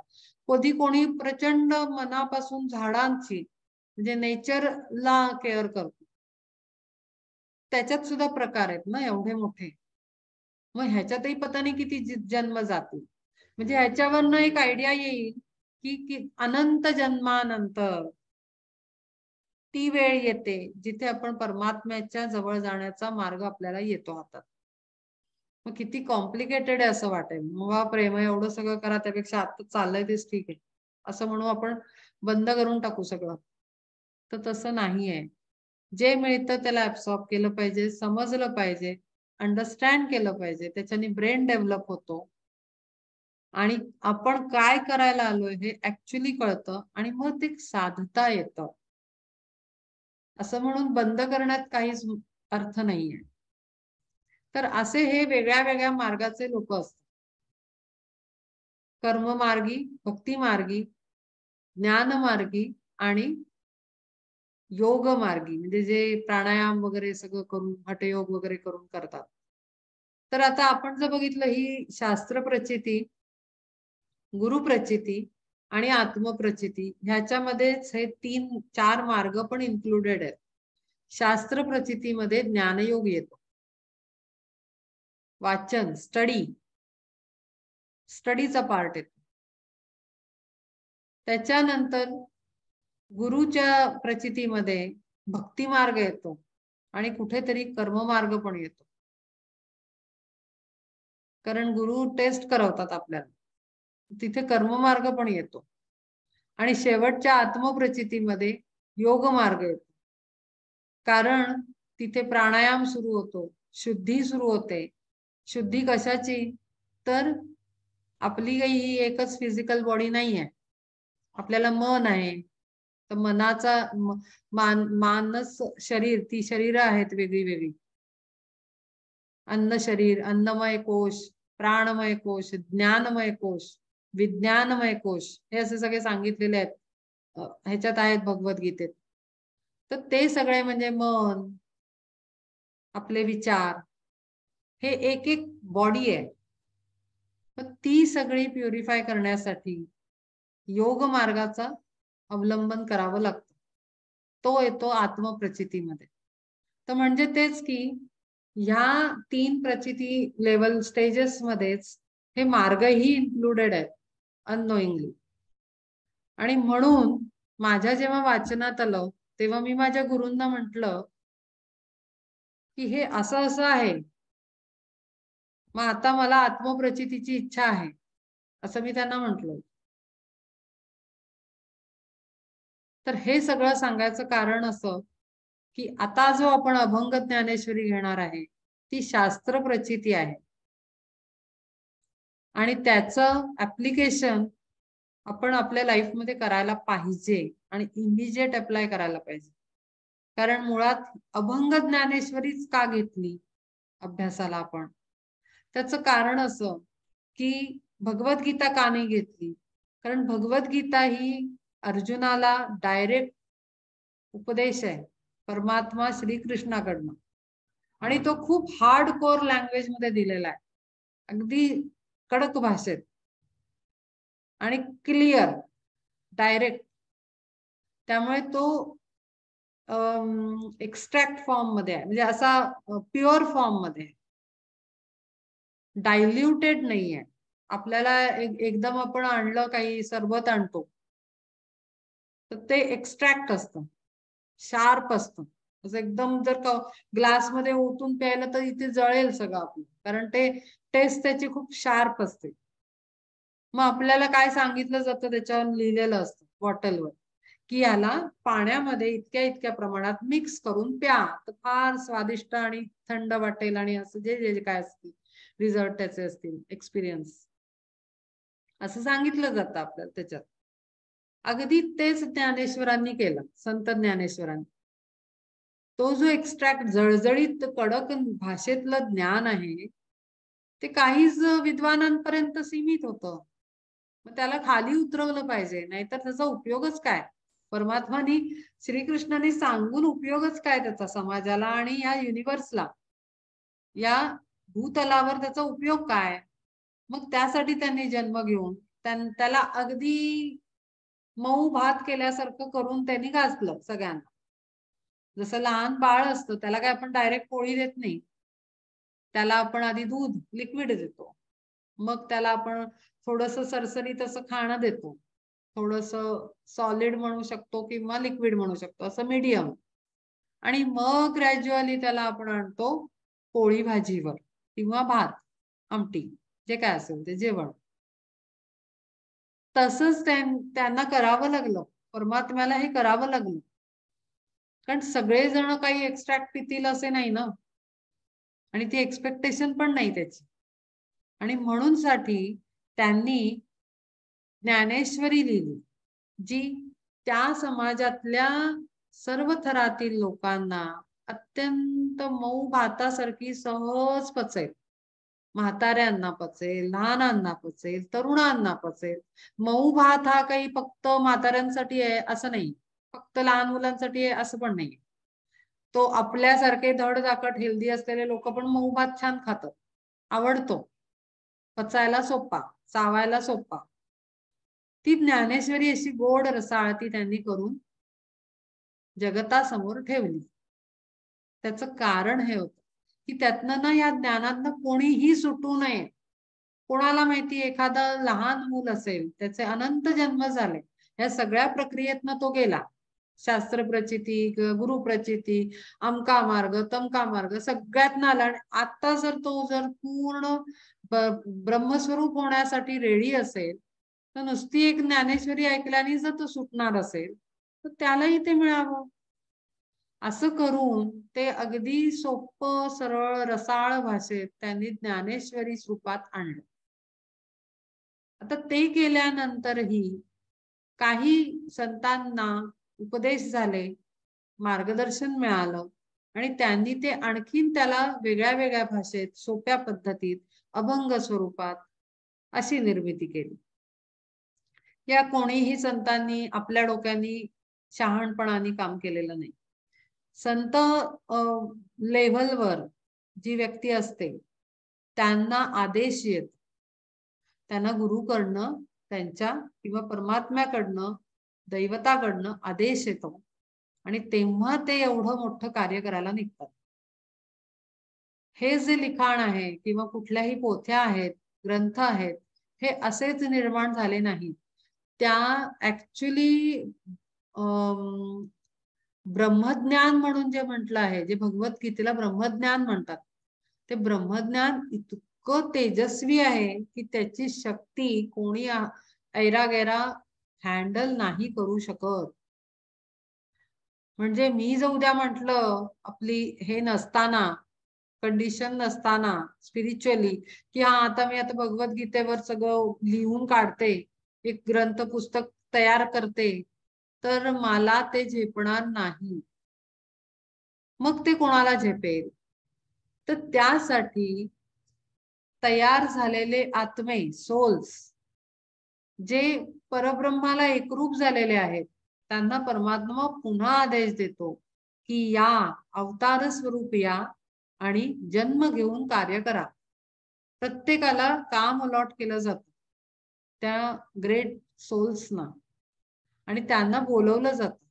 कधी कोणी प्रचंड मनापासून झाडांची म्हणजे नेचरला केअर करतो. त्याच्यात सुद्धा प्रकार आहेत ना एवढे मोठे. मग ह्याच्यातही पता नाही किती जन्म जातील. म्हणजे ह्याच्यावरनं एक आयडिया येईल की अनंत जन्मानंतर ती वेळ येते जिथे आपण परमात्म्याच्या जवळ जाण्याचा मार्ग आपल्याला येतो हातात. मग किती कॉम्प्लिकेटेड आहे असं वाटेल. मग प्रेम एवढं सगळं करा, त्यापेक्षा आता चाललंय तेच ठीक आहे असं म्हणून आपण बंद करून टाकू सगळं. तर तसं नाहीये. जे मिळतं त्याला ऍब्सॉर्ब केलं पाहिजे, समजलं पाहिजे, अंडरस्टँड केलं पाहिजे, त्याच्याने ब्रेन डेव्हलप होतो आणि आपण काय करायला आलोय हे ऍक्च्युली कळतं आणि मग ते साधता येतं. असं म्हणून बंद करण्यात काहीच अर्थ नाहीये. तर असे हे वेगळ्या वेगळ्या मार्गाचे लोक असतात. कर्ममार्गी, भक्तिमार्गी, ज्ञानमार्गी आणि योग मार्गी, म्हणजे जे प्राणायाम वगैरे सगळं करून हठयोग वगैरे करून करतात. तर आता आपण जर बघितलं ही शास्त्र प्रचिती, गुरु प्रचिती आणि आत्मप्रचिती ह्याच्यामध्येच हे 3-4 मार्ग पण इन्क्लुडेड आहेत. शास्त्र प्रचितीमध्ये ज्ञानयोग येतो, वाचन, स्टडीचा पार्ट येतो. त्याच्यानंतर गुरुच्या प्रचितीमध्ये भक्ती मार्ग येतो आणि कुठेतरी कर्ममार्ग पण येतो, कारण गुरु टेस्ट करवतात आपल्याला, तिथे कर्ममार्ग पण येतो. आणि शेवटच्या आत्मप्रचितीमध्ये योग मार्ग येतो, कारण तिथे प्राणायाम सुरू होतो, शुद्धी सुरू होते. शुद्धी कशाची, तर आपली काही ही एकच फिजिकल बॉडी नाही आहे, आपल्याला मन आहे. तर मनाचा मानस शरीर, ती शरीर आहेत वेगळी वेगळी. अन्न शरीर, अन्नमय कोश, प्राणमय कोश, ज्ञानमय कोश, विज्ञानमय कोश, हे असे सगळे सांगितलेले आहेत, ह्याच्यात आहेत भगवद्गीतेत. तर ते सगळे म्हणजे मन, आपले विचार, हे एक एक बॉडी आहे. पण ती सगळी प्युरिफाय करण्यासाठी योग मार्गाचा अवलंबन करावं लागतं. तो येतो आत्मप्रचितीमध्ये. तर म्हणजे तेच की ह्या 3 प्रचिती लेवल स्टेजेस मध्येच हे मार्गही इन्क्लुडेड आहेत अननोइंगली. आणि म्हणून माझ्या जेव्हा वाचनात आलं तेव्हा मी माझ्या गुरूंना म्हटलं की हे असं असं आहे, मग आता मला आत्मप्रचितीची इच्छा आहे, असं मी त्यांना म्हटलं. तर हे सगळं सांगायचं कारण असं की आता जो आपण अभंग ज्ञानेश्वरी घेणार आहे ती शास्त्र प्रचिती आहे आणि त्याचं ऍप्लिकेशन आपण आपल्या लाईफमध्ये करायला पाहिजे आणि इमिजिएट अप्लाय करायला पाहिजे. कारण मुळात अभंग ज्ञानेश्वरीच का घेतली अभ्यासाला आपण? त्याचं कारण असं की भगवद्गीता का नाही घेतली? कारण भगवद्गीता ही अर्जुनाला डायरेक्ट उपदेश आहे परमात्मा श्रीकृष्णाकडनं, आणि तो खूप हार्ड कोर लँग्वेज मध्ये दिलेला आहे, अगदी कडक भाषेत आणि क्लिअर, डायरेक्ट. त्यामुळे तो एक्स्ट्रॅक्ट फॉर्म मध्ये आहे, म्हणजे असा प्युअर फॉर्म मध्ये, डायल्युटेड नाहीये. आपल्याला एकदम आपण आणलं काही सरबत आणतो तर ते एक्स्ट्रॅक्ट असतं, शार्प असतं. असं एकदम जर ग्लास मध्ये ओतून प्यायला तर इथे जळेल सगळं आपलं, कारण ते टेस्ट त्याची खूप शार्प असते. मग आपल्याला काय सांगितलं जातं, त्याच्यावर लिहिलेलं असतं बॉटलवर की याला पाण्यामध्ये इतक्या इतक्या प्रमाणात मिक्स करून प्या तर फार स्वादिष्ट आणि थंड वाटेल, आणि असं जे जे काय असतील रिझल्ट त्याचे असतील, एक्सपिरियन्स, असं सांगितलं जातं आपल्याला त्याच्यात. अगदी तेच ज्ञानेश्वरांनी केलं, संत ज्ञानेश्वरांनी. तो जो एक्स्ट्रॅक्ट जळजळीत कडक भाषेतलं ज्ञान आहे ते काहीच विद्वानांपर्यंत सीमित होतं. मग त्याला खाली उतरवलं पाहिजे, नाहीतर त्याचा उपयोगच काय? परमात्मानी श्रीकृष्णाने सांगून उपयोगच काय त्याचा समाजाला आणि या युनिव्हर्सला, या भूतलावर त्याचा उपयोग काय? मग त्यासाठी त्यांनी जन्म घेऊन त्याला अगदी मऊ भात केल्यासारखं करून त्यांनी घातलं सगळ्यांना. जसं लहान बाळ असतं त्याला काय आपण डायरेक्ट पोळी देत नाही, त्याला आपण आधी दूध लिक्विड देतो, मग त्याला आपण थोडस सरसरीत असं खाणं देतो, थोडस सॉलिड म्हणू शकतो किंवा लिक्विड म्हणू शकतो, असं मीडियम, आणि मग ग्रॅज्युअली त्याला आपण आणतो पोळी भाजीवर किंवा भात आमटी जे काय असेल ते जेवण. तसंच त्यांना करावं लागलं, परमात्म्याला हे करावं लागलं, कारण सगळेजण काही एक्स्ट्रॅक्ट पितील असे नाही ना, आणि ती एक्सपेक्टेशन पण नाही त्याची. आणि म्हणून साठी त्यांनी ज्ञानेश्वरी लिहिली, जी त्या समाजातल्या सर्व थरातील लोकांना अत्यंत मऊ भातासारखी सहज पचेल. म्हाताऱ्यांना पचेल, लहानांना पचेल, तरुणांना पचेल. मऊ भात हा काही फक्त म्हाताऱ्यांसाठी आहे असं नाही, फक्त लहान मुलांसाठी आहे असं पण नाही. तो आपल्यासारखे धडधाकट हेल्दी असलेले लोक पण मऊ भात छान खातात, आवडतो, पचायला सोपा, चावायला सोपा. ती ज्ञानेश्वरी अशी गोड रसाळती त्यांनी करून जगतासमोर ठेवली. त्याचं कारण हे होतं की त्यातनं ना, या ज्ञानातनं कोणीही सुटू नये. कोणाला माहिती, एखादं लहान मूल असेल, त्याचे अनंत जन्म झाले, या सगळ्या प्रक्रियेतनं तो गेला, शास्त्र प्रचिती, गुरु प्रचिती, अमका मार्ग तमका मार्ग सगळ्यात आला, आणि आता जर तो पूर्ण ब्रह्मस्वरूप होण्यासाठी रेडी असेल तर नुसती एक ज्ञानेश्वरी ऐकल्याने जर तो सुटणार असेल तर त्यालाही ते मिळावं. असं करून ते अगदी सोपं सरळ रसाळ भाषेत त्यांनी ज्ञानेश्वरी रूपात आणलं. आता ते केल्यानंतरही काही संतांना उपदेश झाले, मार्गदर्शन मिळालं, आणि त्यांनी ते आणखीन त्याला वेगळ्या वेगळ्या भाषेत सोप्या पद्धतीत अभंग स्वरूपात अशी निर्मिती केली. या कोणीही संतांनी आपल्या डोक्यानी शहाणपणाने काम केलेलं नाही. संत लेव्हलवर जी व्यक्ती असते त्यांना आदेश येत, त्यांना गुरुकडनं, त्यांच्या किंवा परमात्म्याकडनं, दैवताकडनं आदेश येतो, आणि तेव्हा ते एवढं मोठं कार्य करायला निघतात. हे जे लिखाण आहे किंवा कुठल्याही पोथ्या आहेत, ग्रंथ आहेत, हे असेच निर्माण झाले नाहीत. त्या ऍक्च्युली ब्रह्मज्ञान म्हणून जे म्हटलं आहे, जे भगवद्गीतेला ब्रह्मज्ञान म्हणतात, ते ब्रह्मज्ञान इतकं तेजस्वी आहे की त्याची शक्ती कोणी ऐरागैरा हँडल नाही करू शकत. म्हणजे मी जर उद्या म्हटलं आपली हे नसताना कंडिशन नसताना स्पिरिच्युअली की हा आता मी आता भगवद्गीतेवर सगळं लिहून काढते, एक ग्रंथ पुस्तक तयार करते, तर मला ते झेपणार नाही. मग ते कोणाला झेपेल? तर त्यासाठी तयार झालेले आत्मे, सोल्स, जे परब्रह्माला एकरूप झालेले आहेत, त्यांना परमात्मा पुन्हा आदेश देतो की या, अवतार स्वरूप या आणि जन्म घेऊन कार्य करा. प्रत्येकाला काम अलॉट केलं जातं त्या ग्रेट सोल्सना, आणि त्यांना बोलवलं जातं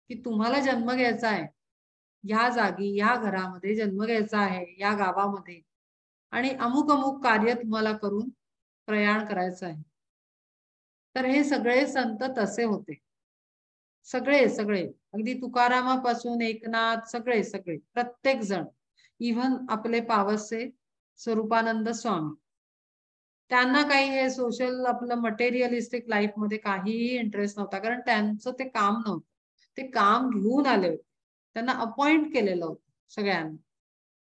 की तुम्हाला जन्म घ्यायचा आहे, ह्या जागी, ह्या घरामध्ये जन्म घ्यायचा आहे, या गावामध्ये, आणि अमुक अमुक कार्य तुम्हाला करून प्रयाण करायचं आहे. तर हे सगळे संत तसे होते. सगळे सगळे अगदी तुकारामापासून एकनाथ, सगळे सगळे प्रत्येक जण, इव्हन आपले पावसचे स्वरूपानंद स्वामी, त्यांना काही हे सोशल आपलं मटेरियलिस्टिक लाईफ मध्ये काहीही इंटरेस्ट नव्हता, कारण त्यांचं ते काम नव्हतं. ते काम घेऊन आले होते, त्यांना अपॉइंट केलेलं होतं सगळ्यांना.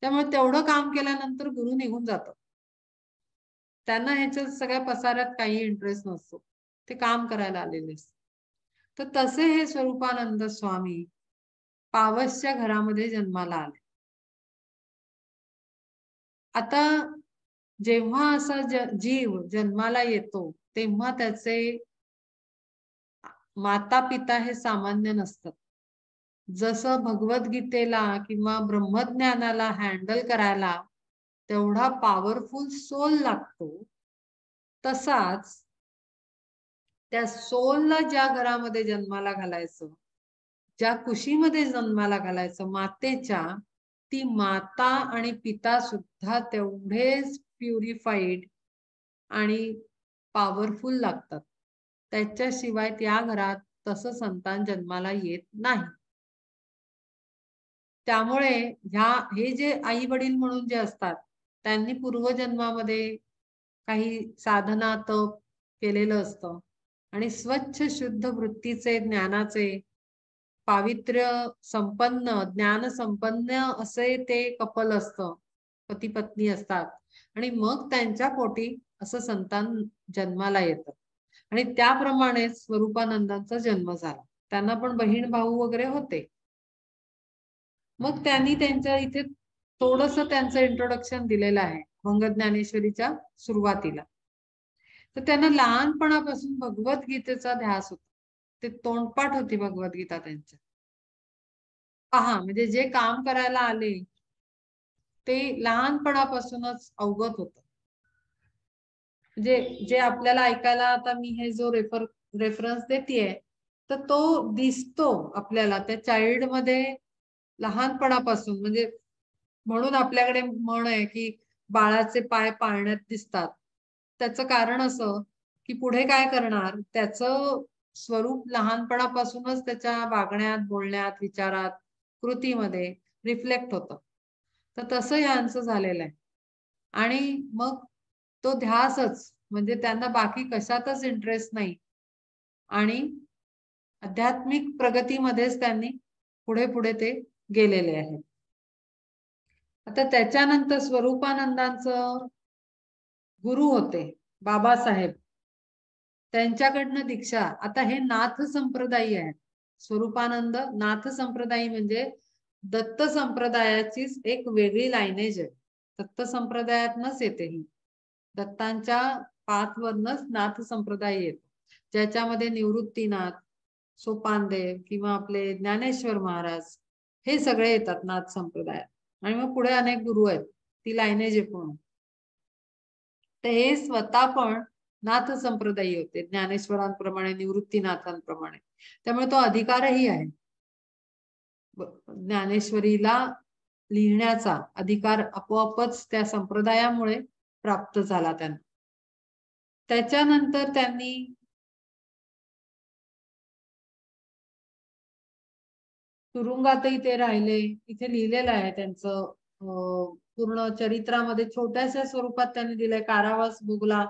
त्यामुळे तेवढं काम केल्यानंतर गुरु निघून जातं. त्यांना ह्याच्या सगळ्या पसाऱ्यात काही इंटरेस्ट नसतो, ते काम करायला आलेले असतात. तर तसे हे स्वरूपानंद स्वामी पावसच्या घरामध्ये जन्माला आले. आता जेव्हा असा जीव जन्माला येतो, तेव्हा त्याचे माता पिता हे सामान्य नसतात. जसं भगवद्गीतेला किंवा ब्रह्मज्ञानाला हँडल करायला तेवढा पॉवरफुल सोल लागतो, तसाच त्या सोलला ज्या घरामध्ये जन्माला घालायचं, ज्या कुशीमध्ये जन्माला घालायचं मातेच्या, ती माता आणि पिता सुद्धा तेवढेच प्युरिफाईड आणि पॉवरफुल लागतात. त्याच्याशिवाय त्या घरात तसं संतान जन्माला येत नाही. त्यामुळे हे जे आई वडील म्हणून जे असतात, त्यांनी पूर्वजन्मामध्ये काही साधना तप केलेलं असतं आणि स्वच्छ शुद्ध वृत्तीचे, ज्ञानाचे, पावित्र्य संपन्न, ज्ञान संपन्न असे ते कपल असतं, पती पत्नी असतात, आणि मग त्यांच्या पोटी असं संतान जन्माला येतं. आणि त्याप्रमाणे स्वरूपानंदांचा जन्म झाला. त्यांना पण बहीण भाऊ वगैरे होते. मग त्यांनी त्यांच्या इथे थोडस त्यांचं इंट्रोडक्शन दिलेलं आहे भंग ज्ञानेश्वरीच्या सुरुवातीला. तर त्यांना लहानपणापासून भगवद्गीतेचा ध्यास होता. ते तोंडपाठ होती भगवद्गीता त्यांच्या. पहा, म्हणजे जे काम करायला आले ते लहानपणापासूनच अवगत होतं. म्हणजे जे आपल्याला ऐकायला आता मी हे जो रेफरन्स देतेय, तर तो दिसतो आपल्याला त्या चाइल्ड मध्ये लहानपणापासून. म्हणजे म्हणून आपल्याकडे म्हण आहे की बाळाचे पाय पाळण्यात दिसतात. त्याचं कारण असं की पुढे काय करणार त्याचं स्वरूप लहानपणापासूनच त्याच्या वागण्यात, बोलण्यात, विचारात, कृतीमध्ये रिफ्लेक्ट होतं. तर तसं ह्यांचं झालेलं आहे. आणि मग तो ध्यासच, म्हणजे त्यांना बाकी कशातच इंटरेस्ट नाही, आणि आध्यात्मिक प्रगतीमध्येच त्यांनी पुढे पुढे ते गेलेले आहेत. आता त्याच्यानंतर स्वरूपानंदांचं गुरु होते बाबासाहेब, त्यांच्याकडनं दीक्षा. आता हे नाथ संप्रदायी आहे. स्वरूपानंद नाथ संप्रदायी म्हणजे दत्त संप्रदायाचीच एक वेगळी लायनेज आहे. दत्त संप्रदायातनच येते ही. दत्तांच्या पाथवरनच नाथ संप्रदाय येतो, ज्याच्यामध्ये निवृत्तीनाथ, सोपानदेव किंवा आपले ज्ञानेश्वर महाराज हे सगळे येतात नाथ संप्रदायात. आणि मग पुढे अनेक गुरु आहेत, ती लायनेज आहे पूर्ण. तर हे स्वतः पण नाथ संप्रदायी होते, ज्ञानेश्वरांप्रमाणे, निवृत्तीनाथांप्रमाणे. त्यामुळे तो अधिकारही आहे, ज्ञानेश्वरीला लिहिण्याचा अधिकार आपोआपच त्या संप्रदायामुळे प्राप्त झाला त्यांना. त्याच्यानंतर त्यांनी तुरुंगातही ते राहिले. इथे लिहिलेलं आहे त्यांचं पूर्ण चरित्रामध्ये, छोट्याशा स्वरूपात त्यांनी दिलंय. कारावास भोगला,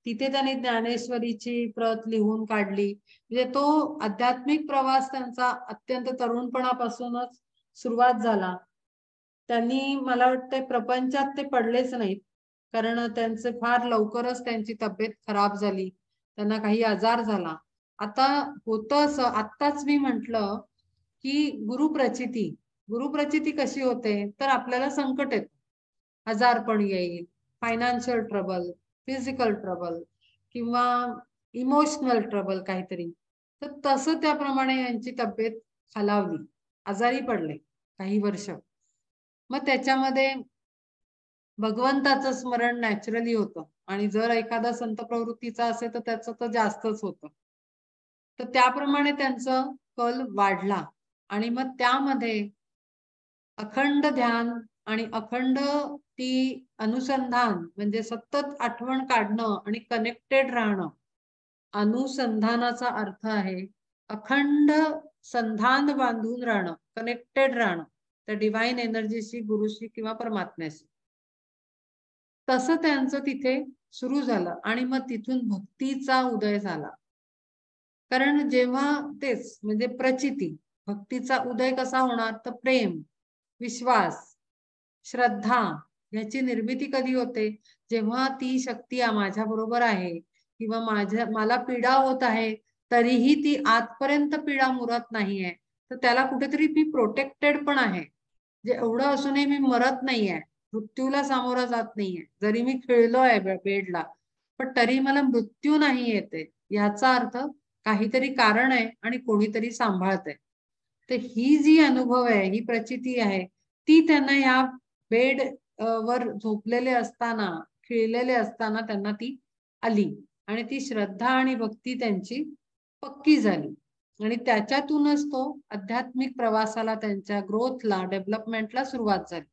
तिथे त्यांनी ज्ञानेश्वरीची प्रत लिहून काढली. म्हणजे तो आध्यात्मिक प्रवास त्यांचा अत्यंत तरुणपणापासूनच सुरुवात झाला. त्यांनी मला वाटतंय प्रपंचात ते पडलेच नाहीत, कारण त्यांचे फार लवकरच त्यांची तब्येत खराब झाली, त्यांना काही आजार झाला. आता होतं असं, आत्ताच मी म्हटलं की गुरुप्रचिती कशी होते, तर आपल्याला संकट येत, आजारपण येईल, फायनान्शियल ट्रबल, फिजिकल ट्रबल किंवा इमोशनल ट्रबल काहीतरी. तर तसं त्याप्रमाणे यांची तब्येत खालावली, आजारी पडले काही वर्ष. मग त्याच्यामध्ये भगवंताचं स्मरण नॅचरली होतं, आणि जर एखादा संत प्रवृत्तीचा असेल तर त्याचं तर जास्तच होतं. तर त्याप्रमाणे त्यांचं कल वाढला, आणि मग त्यामध्ये अखंड ध्यान आणि अखंड ती अनुसंधान, म्हणजे सतत आठवण काढणं आणि कनेक्टेड राहणं. अनुसंधानाचा अर्थ आहे अखंड संधान बांधून राहणं, कनेक्टेड राहणं त्या डिव्हाइन एनर्जीशी, गुरुशी किंवा परमात्म्याशी. तसं त्यांचं तिथे सुरू झालं, आणि मग तिथून भक्तीचा उदय झाला. कारण जेव्हा तेच म्हणजे प्रचिती, भक्तीचा उदय कसा होणार, तर प्रेम, विश्वास, श्रद्धा याची निर्मिती कधी होते, जेव्हा ती शक्ती माझ्या बरोबर आहे, किंवा मला पीडा होत आहे तरीही ती आतपर्यंत पीडा मुरत नाहीये, तर त्याला कुठेतरी मी प्रोटेक्टेड पण आहे. जे एवढं असूनही मी मरत नाहीये, मृत्यूला सामोरा जात नाहीये, जरी मी खिळलोय बेडला, पण तरी मला मृत्यू नाही येते. याचा अर्थ काहीतरी कारण आहे आणि कोणीतरी सांभाळतंय. तर ही जी अनुभव आहे, ही प्रचिती आहे, ती त्यांना या बेड वर झोपलेले असताना, खिळलेले असताना त्यांना ती आली, आणि ती श्रद्धा आणि भक्ती त्यांची पक्की झाली, आणि त्याच्यातूनच तो आध्यात्मिक प्रवासाला, त्यांच्या ग्रोथला, डेव्हलपमेंटला सुरुवात झाली.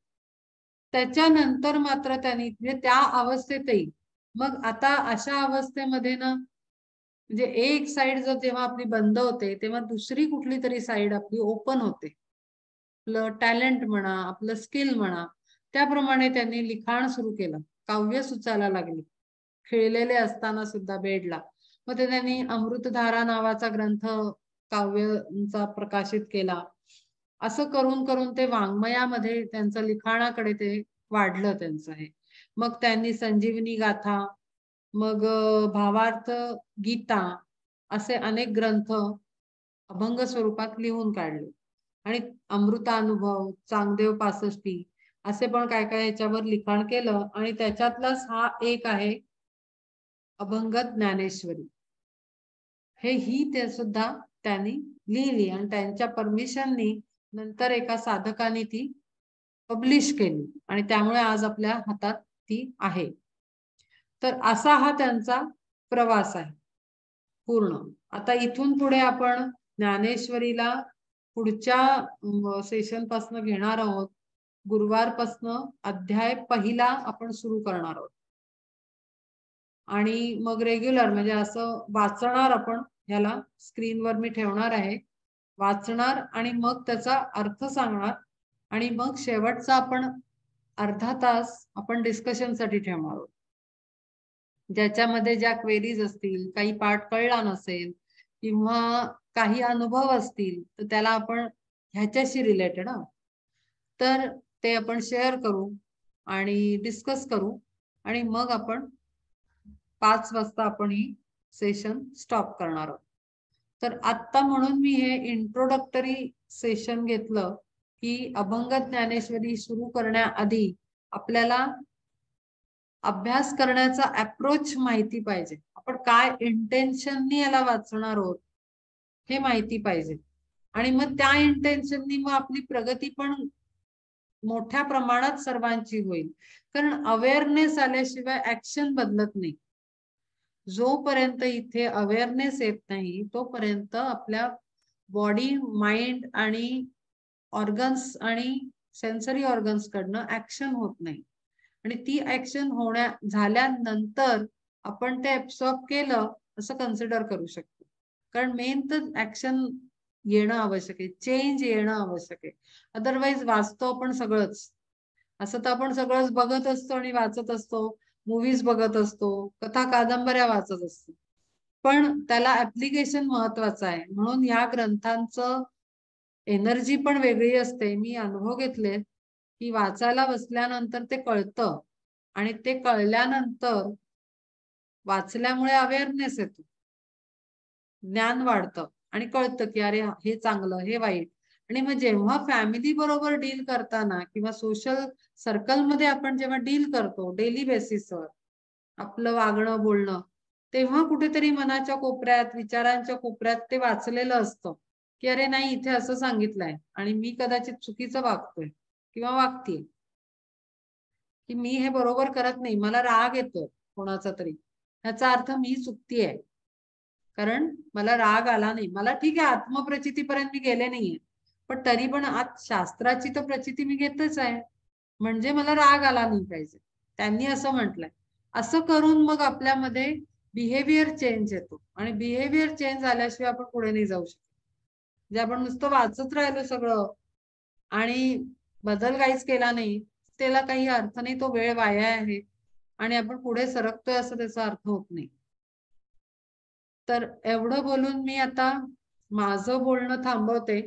त्याच्यानंतर मात्र त्यांनी म्हणजे त्या अवस्थेतही, मग आता अशा अवस्थेमध्ये ना, म्हणजे एक साइड जर जेव्हा आपली बंद होते, तेव्हा दुसरी कुठली तरी साइड आपली ओपन होते. आपलं टॅलेंट म्हणा, आपलं स्किल म्हणा, त्याप्रमाणे त्यांनी लिखाण सुरू केलं, काव्य सुचायला लागली खिळलेले असताना सुद्धा बेडला. मग ते त्यांनी अमृतधारा नावाचा ग्रंथ काव्यांचा प्रकाशित केला. असं करून करून ते वाङ्मयामध्ये त्यांचं लिखाणाकडे ते वाढलं त्यांचं हे. मग त्यांनी संजीवनी गाथा, मग भावार्थ गीता, असे अनेक ग्रंथ अभंग स्वरूपात लिहून काढले, आणि अमृतानुभव, चांगदेव पासष्टी असे पण काय काय याच्यावर लिखाण केलं, आणि त्याच्यातलाच हा एक आहे अभंग ज्ञानेश्वरी. ही ते सुद्धा त्यांनी लिहिली, आणि त्यांच्या परमिशननी नंतर एका साधकाने ती पब्लिश केली, आणि त्यामुळे आज आपल्या हातात ती आहे. तर असा हा त्यांचा प्रवास आहे पूर्ण. आता इथून पुढे आपण ज्ञानेश्वरीला पुढच्या सेशन पासून घेणार आहोत. गुरुवारपासून अध्याय पहिला आपण सुरू करणार आहोत, आणि मग रेग्युलर म्हणजे असं वाचणार आपण. ह्याला स्क्रीनवर मी ठेवणार आहे, वाचणार, आणि मग त्याचा अर्थ सांगणार, आणि मग शेवटचा आपण अर्धा तास आपण डिस्कशनसाठी ठेवणार आहोत, ज्याच्यामध्ये ज्या क्वेरीज असतील, काही पार्ट कळला नसेल किंवा काही अनुभव असतील, तर त्याला आपण ह्याच्याशी रिलेटेड तर ते आपण शेअर करू आणि डिस्कस करू, आणि मग आपण 5 वाजता आपण ही सेशन स्टॉप करणार आहोत. तर आत्ता म्हणून मी हे इंट्रोडक्टरी सेशन घेतलं की अभंग ज्ञानेश्वरी सुरू करण्याआधी आपल्याला अभ्यास करण्याचा अप्रोच माहिती पाहिजे. आपण काय इंटेन्शननी याला वाचणार आहोत हे माहिती पाहिजे, आणि मग त्या इंटेन्शननी मग आपली प्रगती पण मोठ्या प्रमाणात सर्वांची होईल. कारण अवेअरनेस आल्याशिवाय ऍक्शन बदलत नाही. जोपर्यंत इथे अवेअरनेस येत नाही तोपर्यंत आपल्या बॉडी, माइंड आणि ऑर्गन्स आणि सेन्सरी ऑर्गन्स कडनं ऍक्शन होत नाही, आणि ती ऍक्शन झाल्यानंतर आपण ते ऍब्सॉर्ब केलं असं कन्सिडर करू शकतो. कारण मेन तर ऍक्शन येणं आवश्यक आहे, चेंज येणं आवश्यक आहे. अदरवाईज वाचतो आपण सगळंच, असं तर आपण सगळंच बघत असतो आणि वाचत असतो, मूवीज बघत असतो, कथा कादंबऱ्या वाचत असतो, पण त्याला ऍप्लिकेशन महत्वाचं आहे. म्हणून ह्या ग्रंथांचं एनर्जी पण वेगळी असते. मी अनुभव घेतले की वाचायला बसल्यानंतर ते कळतं आणि ते कळल्यानंतर वाचल्यामुळे अवेअरनेस येतो, ज्ञान वाढतं आणि कळतं की अरे हे चांगलं हे वाईट. आणि मग जेव्हा फॅमिली बरोबर डील करताना किंवा सोशल सर्कलमध्ये आपण जेव्हा डील करतो डेली बेसिसवर आपलं वागणं बोलणं, तेव्हा कुठेतरी मनाच्या कोपऱ्यात विचारांच्या कोपऱ्यात ते वाचलेलं असतं की अरे नाही इथे असं सांगितलंय आणि मी कदाचित चुकीचं वागतोय किंवा वागतीये, की मी हे बरोबर करत नाही, मला राग येतो कोणाचा तरी, ह्याचा अर्थ मी चुकतीये. कारण मला राग आला नाही, मला ठीक आहे आत्मप्रचितीपर्यंत मी गेले नाहीये, पण तरी पण आज शास्त्राची तर प्रचिती मी घेतच आहे, म्हणजे मला राग आला नाही पाहिजे. त्यांनी असं म्हटलंय. असं करून मग आपल्यामध्ये बिहेवियर चेंज येतो आणि बिहेवियर चेंज झाल्याशिवाय आपण पुढे नाही जाऊ शकत. जे आपण नुसतं वाचत राहिलो सगळं आणि बदल काहीच केला नाही, त्याला काही अर्थ नाही, तो वेळ वाया आहे आणि आपण पुढे सरकतोय असं त्याचा अर्थ होत नाही. तर एवढं बोलून मी आता माझं बोलणं थांबवते.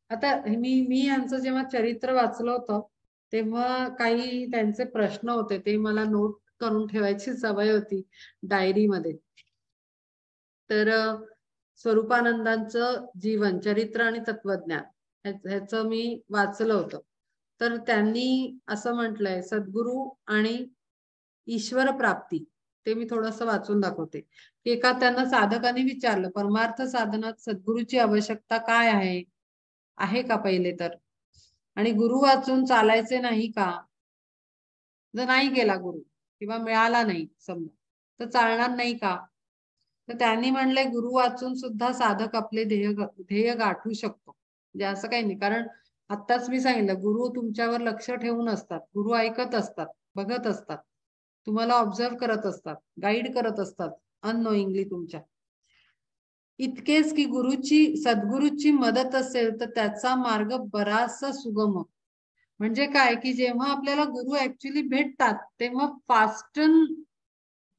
आता मी यांचं जेव्हा चरित्र वाचलं होतं तेव्हा काही त्यांचे प्रश्न होते, ते मला नोट करून ठेवायची सवय होती डायरीमध्ये. तर स्वरूपानंदांचं जीवन चरित्र आणि तत्वज्ञान ह्याचं मी वाचलं होतं. तर त्यांनी असं म्हटलंय सद्गुरू आणि ईश्वर प्राप्ती, ते मी थोडंसं वाचून दाखवते. एका त्यांना साधकाने विचारलं परमार्थ साधनात सद्गुरूची आवश्यकता काय आहे का पहिले तर, आणि गुरु वाचून चालायचे नाही का? जर नाही गेला गुरु किंवा मिळाला नाही समजा तर चालणार नाही का? तर त्यांनी म्हणले गुरु वाचून सुद्धा साधक आपले ध्येय गाठू शकतो. म्हणजे असं काही नाही, कारण आत्ताच मी सांगितलं गुरु तुमच्यावर लक्ष ठेवून असतात, गुरु ऐकत असतात, बघत असतात, तुम्हाला ऑब्झर्व करत असतात, गाईड करत असतात अननोईंगली तुमच्या. इतकेच की सद्गुरूची मदत असेल तर त्याचा मार्ग बराचसा सुगम. म्हणजे काय की जेव्हा आपल्याला गुरु ऍक्च्युली भेटतात तेव्हा फास्टन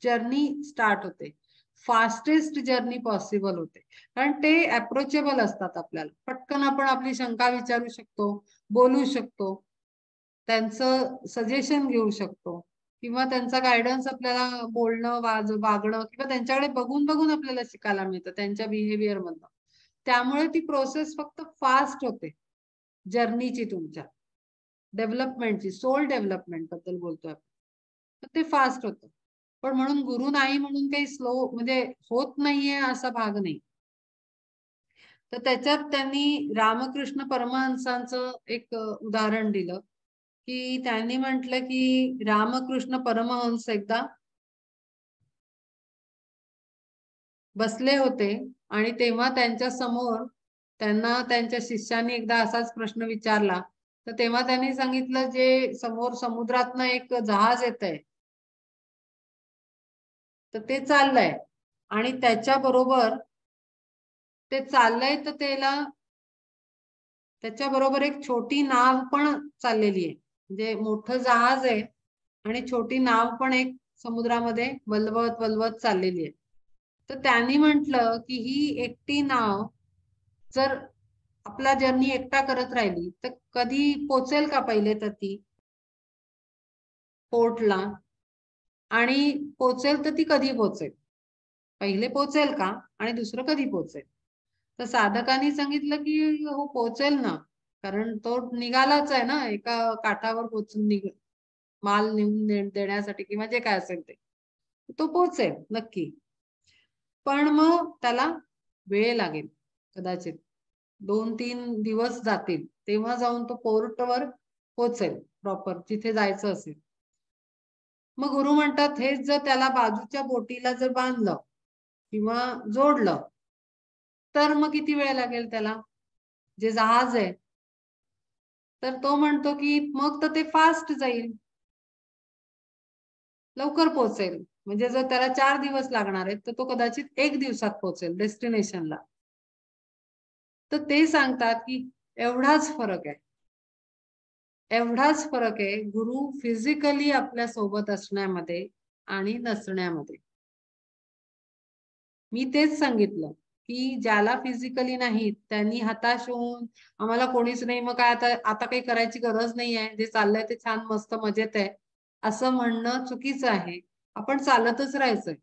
जर्नी स्टार्ट होते, फास्टेस्ट जर्नी पॉसिबल होते, कारण ते अप्रोचेबल असतात. आपल्याला पटकन आपण आपली शंका विचारू शकतो, बोलू शकतो, त्यांचं सजेशन घेऊ शकतो किंवा त्यांचा गायडन्स आपल्याला बोलणं वागणं किंवा त्यांच्याकडे बघून बघून आपल्याला शिकायला मिळतं त्यांच्या बिहेवियर मधनं. त्यामुळे ती प्रोसेस फक्त फास्ट होते जर्नीची, तुमच्या डेव्हलपमेंटची, सोल डेव्हलपमेंट बद्दल बोलतोय आपण, तर ते फास्ट होतं. पण म्हणून गुरु नाही म्हणून काही स्लो म्हणजे होत नाहीये असा भाग नाही. तर त्याच्यात त्यांनी रामकृष्ण परमहंसांचं एक उदाहरण दिलं की त्यांनी म्हटलं की रामकृष्ण परमहंस एकदा बसले होते आणि तेव्हा त्यांच्या समोर त्यांना त्यांच्या शिष्याने एकदा असाच प्रश्न विचारला. तर तेव्हा त्यांनी सांगितलं जे समोर समुद्रातनं एक जहाज येतंय तर ते चाललंय आणि त्याच्या बरोबर ते चाललंय, तर त्याच्या बरोबर एक छोटी नाव पण चाललेली आहे. म्हणजे मोठं जहाज आहे आणि छोटी नाव पण एक समुद्रामध्ये वल्वत वल्वत चाललेली आहे. तर त्यांनी म्हटलं की ही एकटी नाव जर आपला जर्नी एकटा करत राहिली तर कधी पोचेल का पहिले तर ती पोर्टला, आणि पोचेल तर ती कधी पोचेल, पहिले पोचेल का आणि दुसरं कधी पोचेल? तर साधकांनी सांगितलं की हो पोचेल ना, कारण तो निघालाच आहे ना एका काठावर पोचून माल नेऊन देण्यासाठी किंवा जे काय असेल ते, तो पोचेल नक्की. पण मग त्याला वेळ लागेल, कदाचित 2-3 दिवस जातील, तेव्हा जाऊन तो पोर्टवर पोचेल प्रॉपर जिथे जायचं असेल. मग गुरु म्हणतात हेच जर त्याला बाजूच्या बोटीला जर बांधलं किंवा जोडलं तर मग किती वेळ लागेल त्याला, जे जहाज आहे. तर तो म्हणतो की मग तर ते फास्ट जाईल, लवकर पोहोचेल. म्हणजे जर त्याला 4 दिवस लागणार आहेत तर तो कदाचित 1 दिवसात पोहोचेल डेस्टिनेशनला. तर ते सांगतात की एवढाच फरक आहे, एवढाच फरक आहे गुरु फिजिकली आपल्या सोबत असण्यामध्ये आणि नसण्यामध्ये. मी तेच सांगितलं की ज्याला फिजिकली नाही त्यांनी हताश होऊन आम्हाला कोणीच नाही, मग काय आता आता काही करायची गरज नाही आहे, जे चाललंय ते छान मस्त मजेत आहे, असं म्हणणं चुकीचं आहे. आपण चालतच राहायचंय.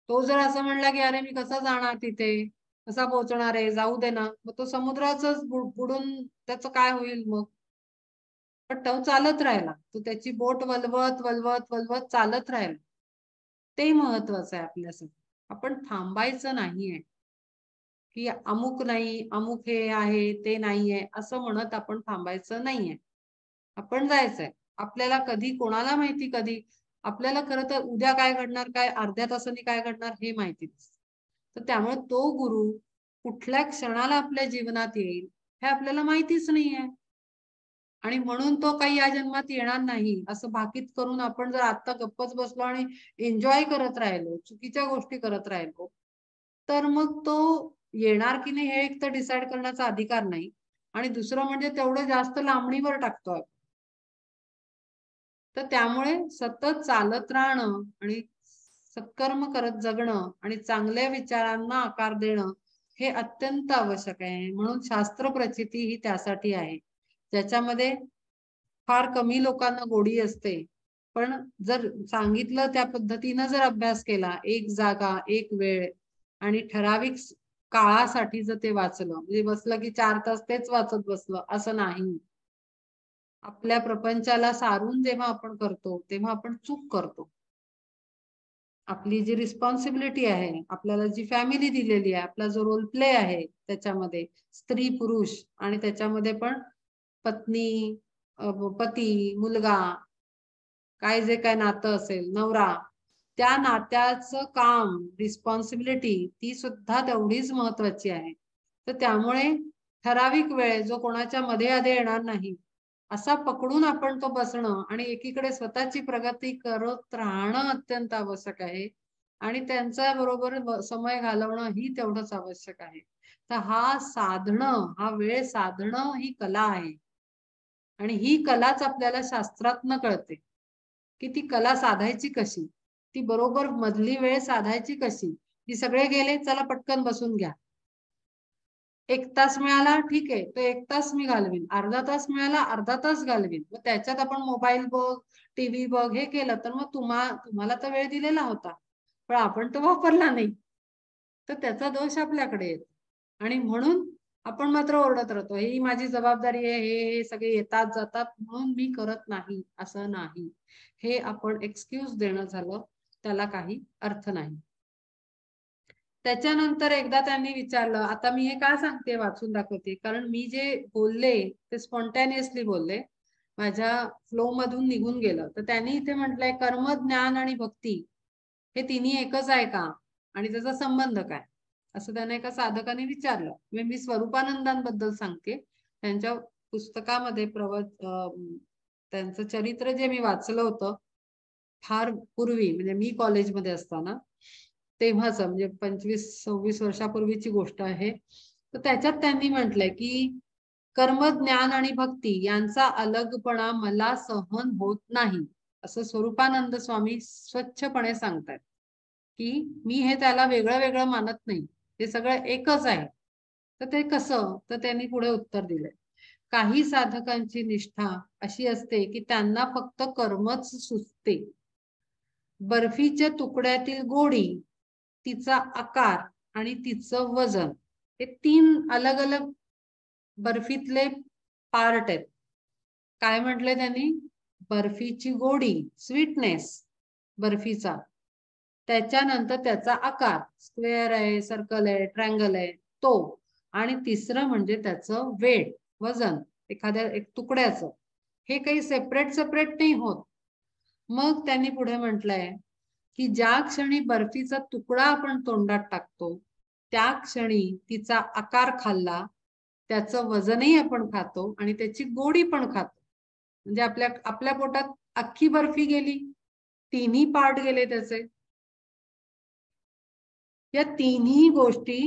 तो जर असं म्हणला की अरे मी कसा जाणार तिथे, कसा पोहोचणार आहे, जाऊ दे ना, मग तो समुद्राचंच बुडून त्याचं काय होईल मग. पण तो चालत राहिला, तो त्याची बोट वलवत वलवत वलवत चालत राहिला. ते महत्वाचं आहे आपल्यासाठी. आपण थांबायचं नाहीये की अमुक नाही, अमुक हे आहे ते नाहीये असं म्हणत आपण थांबायचं नाहीये. आपण जायचंय. आपल्याला कधी कोणाला माहिती कधी आपल्याला खरं तर उद्या काय घडणार, काय अर्ध्या तासांनी काय घडणार हे माहिती नसतं. तर त्यामुळे तो गुरु कुठल्या क्षणाला आपल्या जीवनात येईल हे आपल्याला माहितीच नाहीये. आणि म्हणून तो काही या जन्मात येणार नाही असं भाकीत करून आपण जर आता गप्पच बसलो आणि एन्जॉय करत राहिलो, चुकीच्या गोष्टी करत राहिलो, तर मग तो येणार की नाही हे एक तर डिसाईड करण्याचा अधिकार नाही. आणि दुसरं म्हणजे तेवढं जास्त लांबणीवर टाकतोय. तर त्यामुळे सतत चालत राहणं आणि सत्कर्म करत जगणं आणि चांगल्या विचारांना आकार देणं हे अत्यंत आवश्यक आहे. म्हणून शास्त्र प्रचिती ही त्यासाठी आहे, ज्याच्यामध्ये फार कमी लोकांना गोडी असते. पण जर सांगितलं त्या पद्धतीनं जर अभ्यास केला, एक जागा, एक वेळ आणि ठराविक काळासाठी जर ते वाचलं, म्हणजे बसलं की 4 तास तेच वाचत बसलं असं नाही. आपल्या प्रपंचाला सारून जेव्हा आपण करतो, तेव्हा आपण चूक करतो. आपली जी रिस्पॉन्सिबिलिटी आहे, आपल्याला जी फॅमिली दिलेली आहे, आपला जो रोल प्ले आहे त्याच्यामध्ये स्त्री पुरुष आणि त्याच्यामध्ये पण पत्नी, पती, मुलगा, काय जे काय नातं असेल, नवरा, त्या नात्याचं काम, रिस्पॉन्सिबिलिटी ती सुद्धा तेवढीच महत्वाची आहे. तर त्यामुळे ठराविक वेळ जो कोणाच्या मध्ये आधी येणार नाही, असा पकडून आपण तो बसणं आणि एकीकडे स्वतःची प्रगती करत राहणं अत्यंत आवश्यक आहे. आणि त्यांच्या बरोबर समय घालवणं ही तेवढंच आवश्यक आहे. तर हा साधणं, हा वेळ साधणं ही कला आहे. आणि ही कलाच आपल्याला शास्त्रातनं कळते, की ती कला साधायची कशी, ती बरोबर मधली वेळ साधायची कशी. की सगळे गेले, चला पटकन बसून घ्या. 1 तास मिळाला, ठीक आहे, तो 1 तास मी घालवीन. अर्धा तास मिळाला, अर्धा तास घालवीन. मग त्याच्यात आपण मोबाईल बघ, टीव्ही बघ हे केलं तर मग तुम्हाला तर वेळ दिलेला होता, पण आपण तो वापरला नाही. तर त्याचा दोष आपल्याकडे येतो. आणि म्हणून आपण मात्र ओरडत राहतो, ही माझी जबाबदारी आहे, हे सगळे येतात जातात म्हणून मी करत नाही, असं नाही. हे आपण एक्सक्यूज देणं झालं, त्याला काही अर्थ नाही. त्याच्यानंतर एकदा त्यांनी विचारलं, आता मी हे का सांगते, वाचून दाखवते, कारण मी जे बोलले ते स्पॉन्टेनियसली बोलले, माझ्या फ्लो मधून निघून गेलं. तर त्यांनी इथे म्हटलंय, कर्म, ज्ञान आणि भक्ती हे तिन्ही एकच आहे का आणि त्याचा संबंध काय, असं त्याने एका साधकाने विचारलं. मी स्वरूपानंदांबद्दल सांगते. त्यांच्या पुस्तकामध्ये त्यांचं चरित्र जे मी वाचलं होतं फार पूर्वी, म्हणजे मी कॉलेजमध्ये असताना, तेव्हाच म्हणजे 25-26 वर्षापूर्वीची गोष्ट आहे. तर त्याच्यात त्यांनी म्हटलंय की कर्म, ज्ञान आणि भक्ती यांचा अलगपणा मला सहन होत नाही, असं स्वरूपानंद स्वामी स्वच्छपणे सांगतात. की मी हे त्याला वेगळं वेगळं मानत नाही, हे सगळं एकच आहे. तर ते कसं, तर त्यांनी पुढे उत्तर दिलंय, काही साधकांची निष्ठा अशी असते की त्यांना फक्त कर्मच सुचते. बर्फीच्या तुकड्यातील गोडी, तिचा आकार आणि तिचं वजन हे 3 अलग अलग बर्फीतले पार्ट आहेत. काय म्हटलंय त्यांनी, बर्फीची गोडी, स्वीटनेस बर्फीचा, त्याच्यानंतर त्याचा आकार, स्क्वेअर आहे, सर्कल आहे, ट्रायंगल आहे तो, आणि तिसरं म्हणजे त्याचं वेट, वजन एखाद्या एक तुकड्याचं, हे काही सेपरेट सेपरेट नाही होत. मग त्यांनी पुढे म्हटलंय की ज्या क्षणी बर्फीचा तुकडा आपण तोंडात टाकतो, त्या क्षणी तिचा आकार खाल्ला, त्याचं वजनही आपण खातो आणि त्याची गोडी पण खातो. म्हणजे आपल्या आपल्या पोटात अख्खी बर्फी गेली, तिन्ही पार्ट गेले त्याचे. या तिन्ही गोष्टी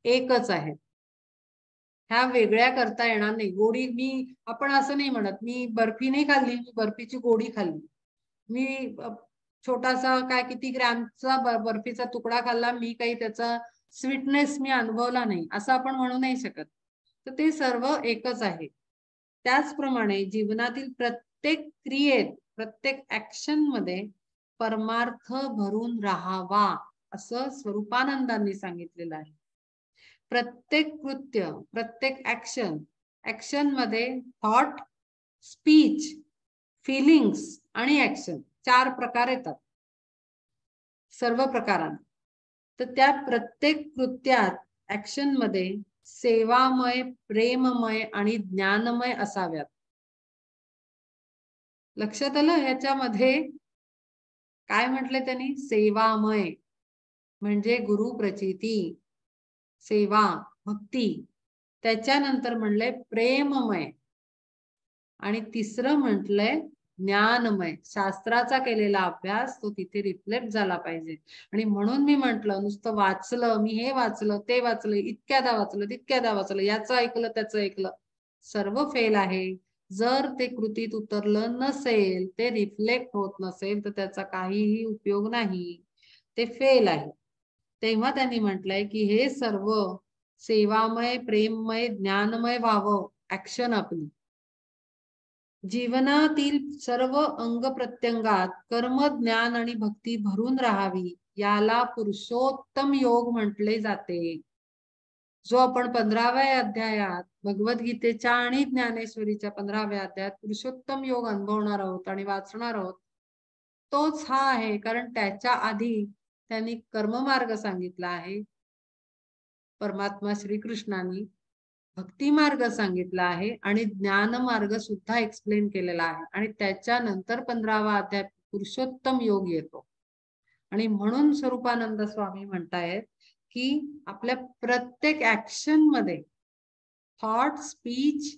एकच आहेत, ह्या वेगळ्या करता येणार नाही. गोडी आपण असं नाही म्हणत, मी बर्फी नाही खाल्ली, मी बर्फीची गोडी खाल्ली. मी छोटासा काय किती ग्रॅमचा बर्फीचा तुकडा खाल्ला, मी काही त्याचा स्वीटनेस मी अनुभवला नाही असं आपण म्हणू नाही शकत. तर ते सर्व एकच आहे. त्याचप्रमाणे जीवनातील प्रत्येक क्रियेत, प्रत्येक ऍक्शन मध्ये परमार्थ भरून राहावा असं स्वरूपानंदांनी सांगितलेलं आहे. प्रत्येक कृत्य, प्रत्येक ऍक्शन मध्ये थॉट, स्पीच, फिलिंग्स आणि ऍक्शन 4 प्रकार येतात सर्व प्रकारांना. तर त्या प्रत्येक कृत्यात, ऍक्शन मध्ये सेवामय, प्रेममय आणि ज्ञानमय असाव्यात. लक्षात आलं ह्याच्यामध्ये काय म्हटले त्यांनी? सेवामय म्हणजे गुरुप्रचिती, सेवा, भक्ती. त्याच्यानंतर म्हणले प्रेममय आणि तिसरं म्हटलंय ज्ञानमय. शास्त्राचा केलेला अभ्यास तो तिथे रिफ्लेक्ट झाला पाहिजे. आणि म्हणून मी म्हटलं नुसतं वाचलं, मी हे वाचलं ते वाचलं, इतक्यादा वाचलं तितक्यादा वाचलं, याचं ऐकलं त्याचं ऐकलं, सर्व फेल आहे. जर ते कृतीत उतरलं नसेल, ते रिफ्लेक्ट होत नसेल, तर त्याचा काहीही उपयोग नाही, ते फेल आहे. तेव्हा त्यांनी म्हटलंय की हे सर्व सेवामय, प्रेममय, ज्ञानमय व्हावं ऍक्शन आपली. जीवनातील सर्व अंग प्रत्यंगात कर्म, ज्ञान आणि भक्ती भरून राहावी, याला पुरुषोत्तम योग म्हटले जाते. जो आपण 15व्या अध्यायात भगवद्गीतेच्या आणि ज्ञानेश्वरीच्या 15व्या अध्यायात पुरुषोत्तम योग अनुभवणार आहोत आणि वाचणार आहोत, तोच हा आहे. कारण त्याच्या आधी त्यांनी कर्ममार्ग सांगितला आहे परमात्मा श्रीकृष्णांनी, भक्ती मार्ग सांगितला आहे आणि ज्ञान मार्ग सुद्धा एक्सप्लेन केलेला आहे. आणि त्याच्यानंतर 15वा अध्याय पुरुषोत्तम योग येतो. आणि म्हणून स्वरूपानंद स्वामी म्हणतायत की आपल्या प्रत्येक ऍक्शन मध्ये थॉट, स्पीच,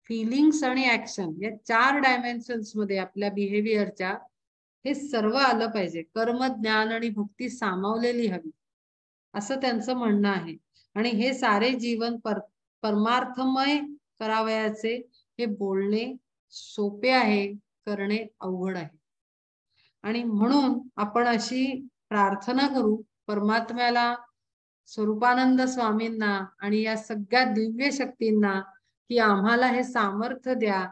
फिलिंग्स आणि ऍक्शन या 4 डायमेन्शन्स मध्ये आपल्या बिहेवियरच्या हे सर्व आलं पाहिजे. कर्म, ज्ञान आणि भक्ती सामावलेली हवी असं त्यांचं म्हणणं आहे. आणि हे सारे जीवन परमार्थमय करावयाचे हे बोलणे सोपे आहे, करणे अवघड आहे. आणि म्हणून आपण अशी प्रार्थना करू परमात्म्याला, स्वरूपानंद स्वामींना आणि या सगळ्या दिव्य शक्तींना की आम्हाला हे सामर्थ्य द्या,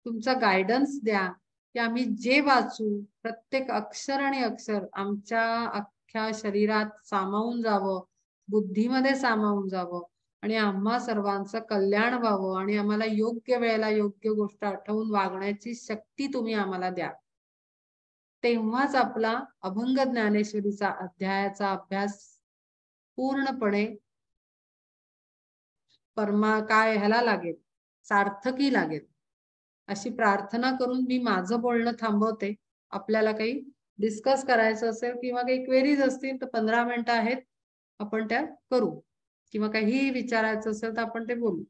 तुमचा गायडन्स द्या की आम्ही जे वाचू प्रत्येक अक्षर आणि अक्षर आमच्या अख्ख्या शरीरात सामावून जावं, बुद्धीमध्ये सामावून जावं आणि आम्हा सर्वांचं कल्याण व्हावं आणि आम्हाला योग्य वेळेला योग्य गोष्ट आठवून वागण्याची शक्ती तुम्ही आम्हाला द्या. तेव्हाच आपला अभंग ज्ञानेश्वरीचा अध्यायाचा अभ्यास पूर्णपणे काय ह्याला लागेल, सार्थकी लागेल. अशी प्रार्थना करून मी माझं बोलणं थांबवते. आपल्याला काही डिस्कस करायचं असेल किंवा काही क्वेरीज असतील तर 15 मिनिटं आहेत, आपण त्या करू. किंवा काही विचारायचं असेल तर आपण ते बोलू.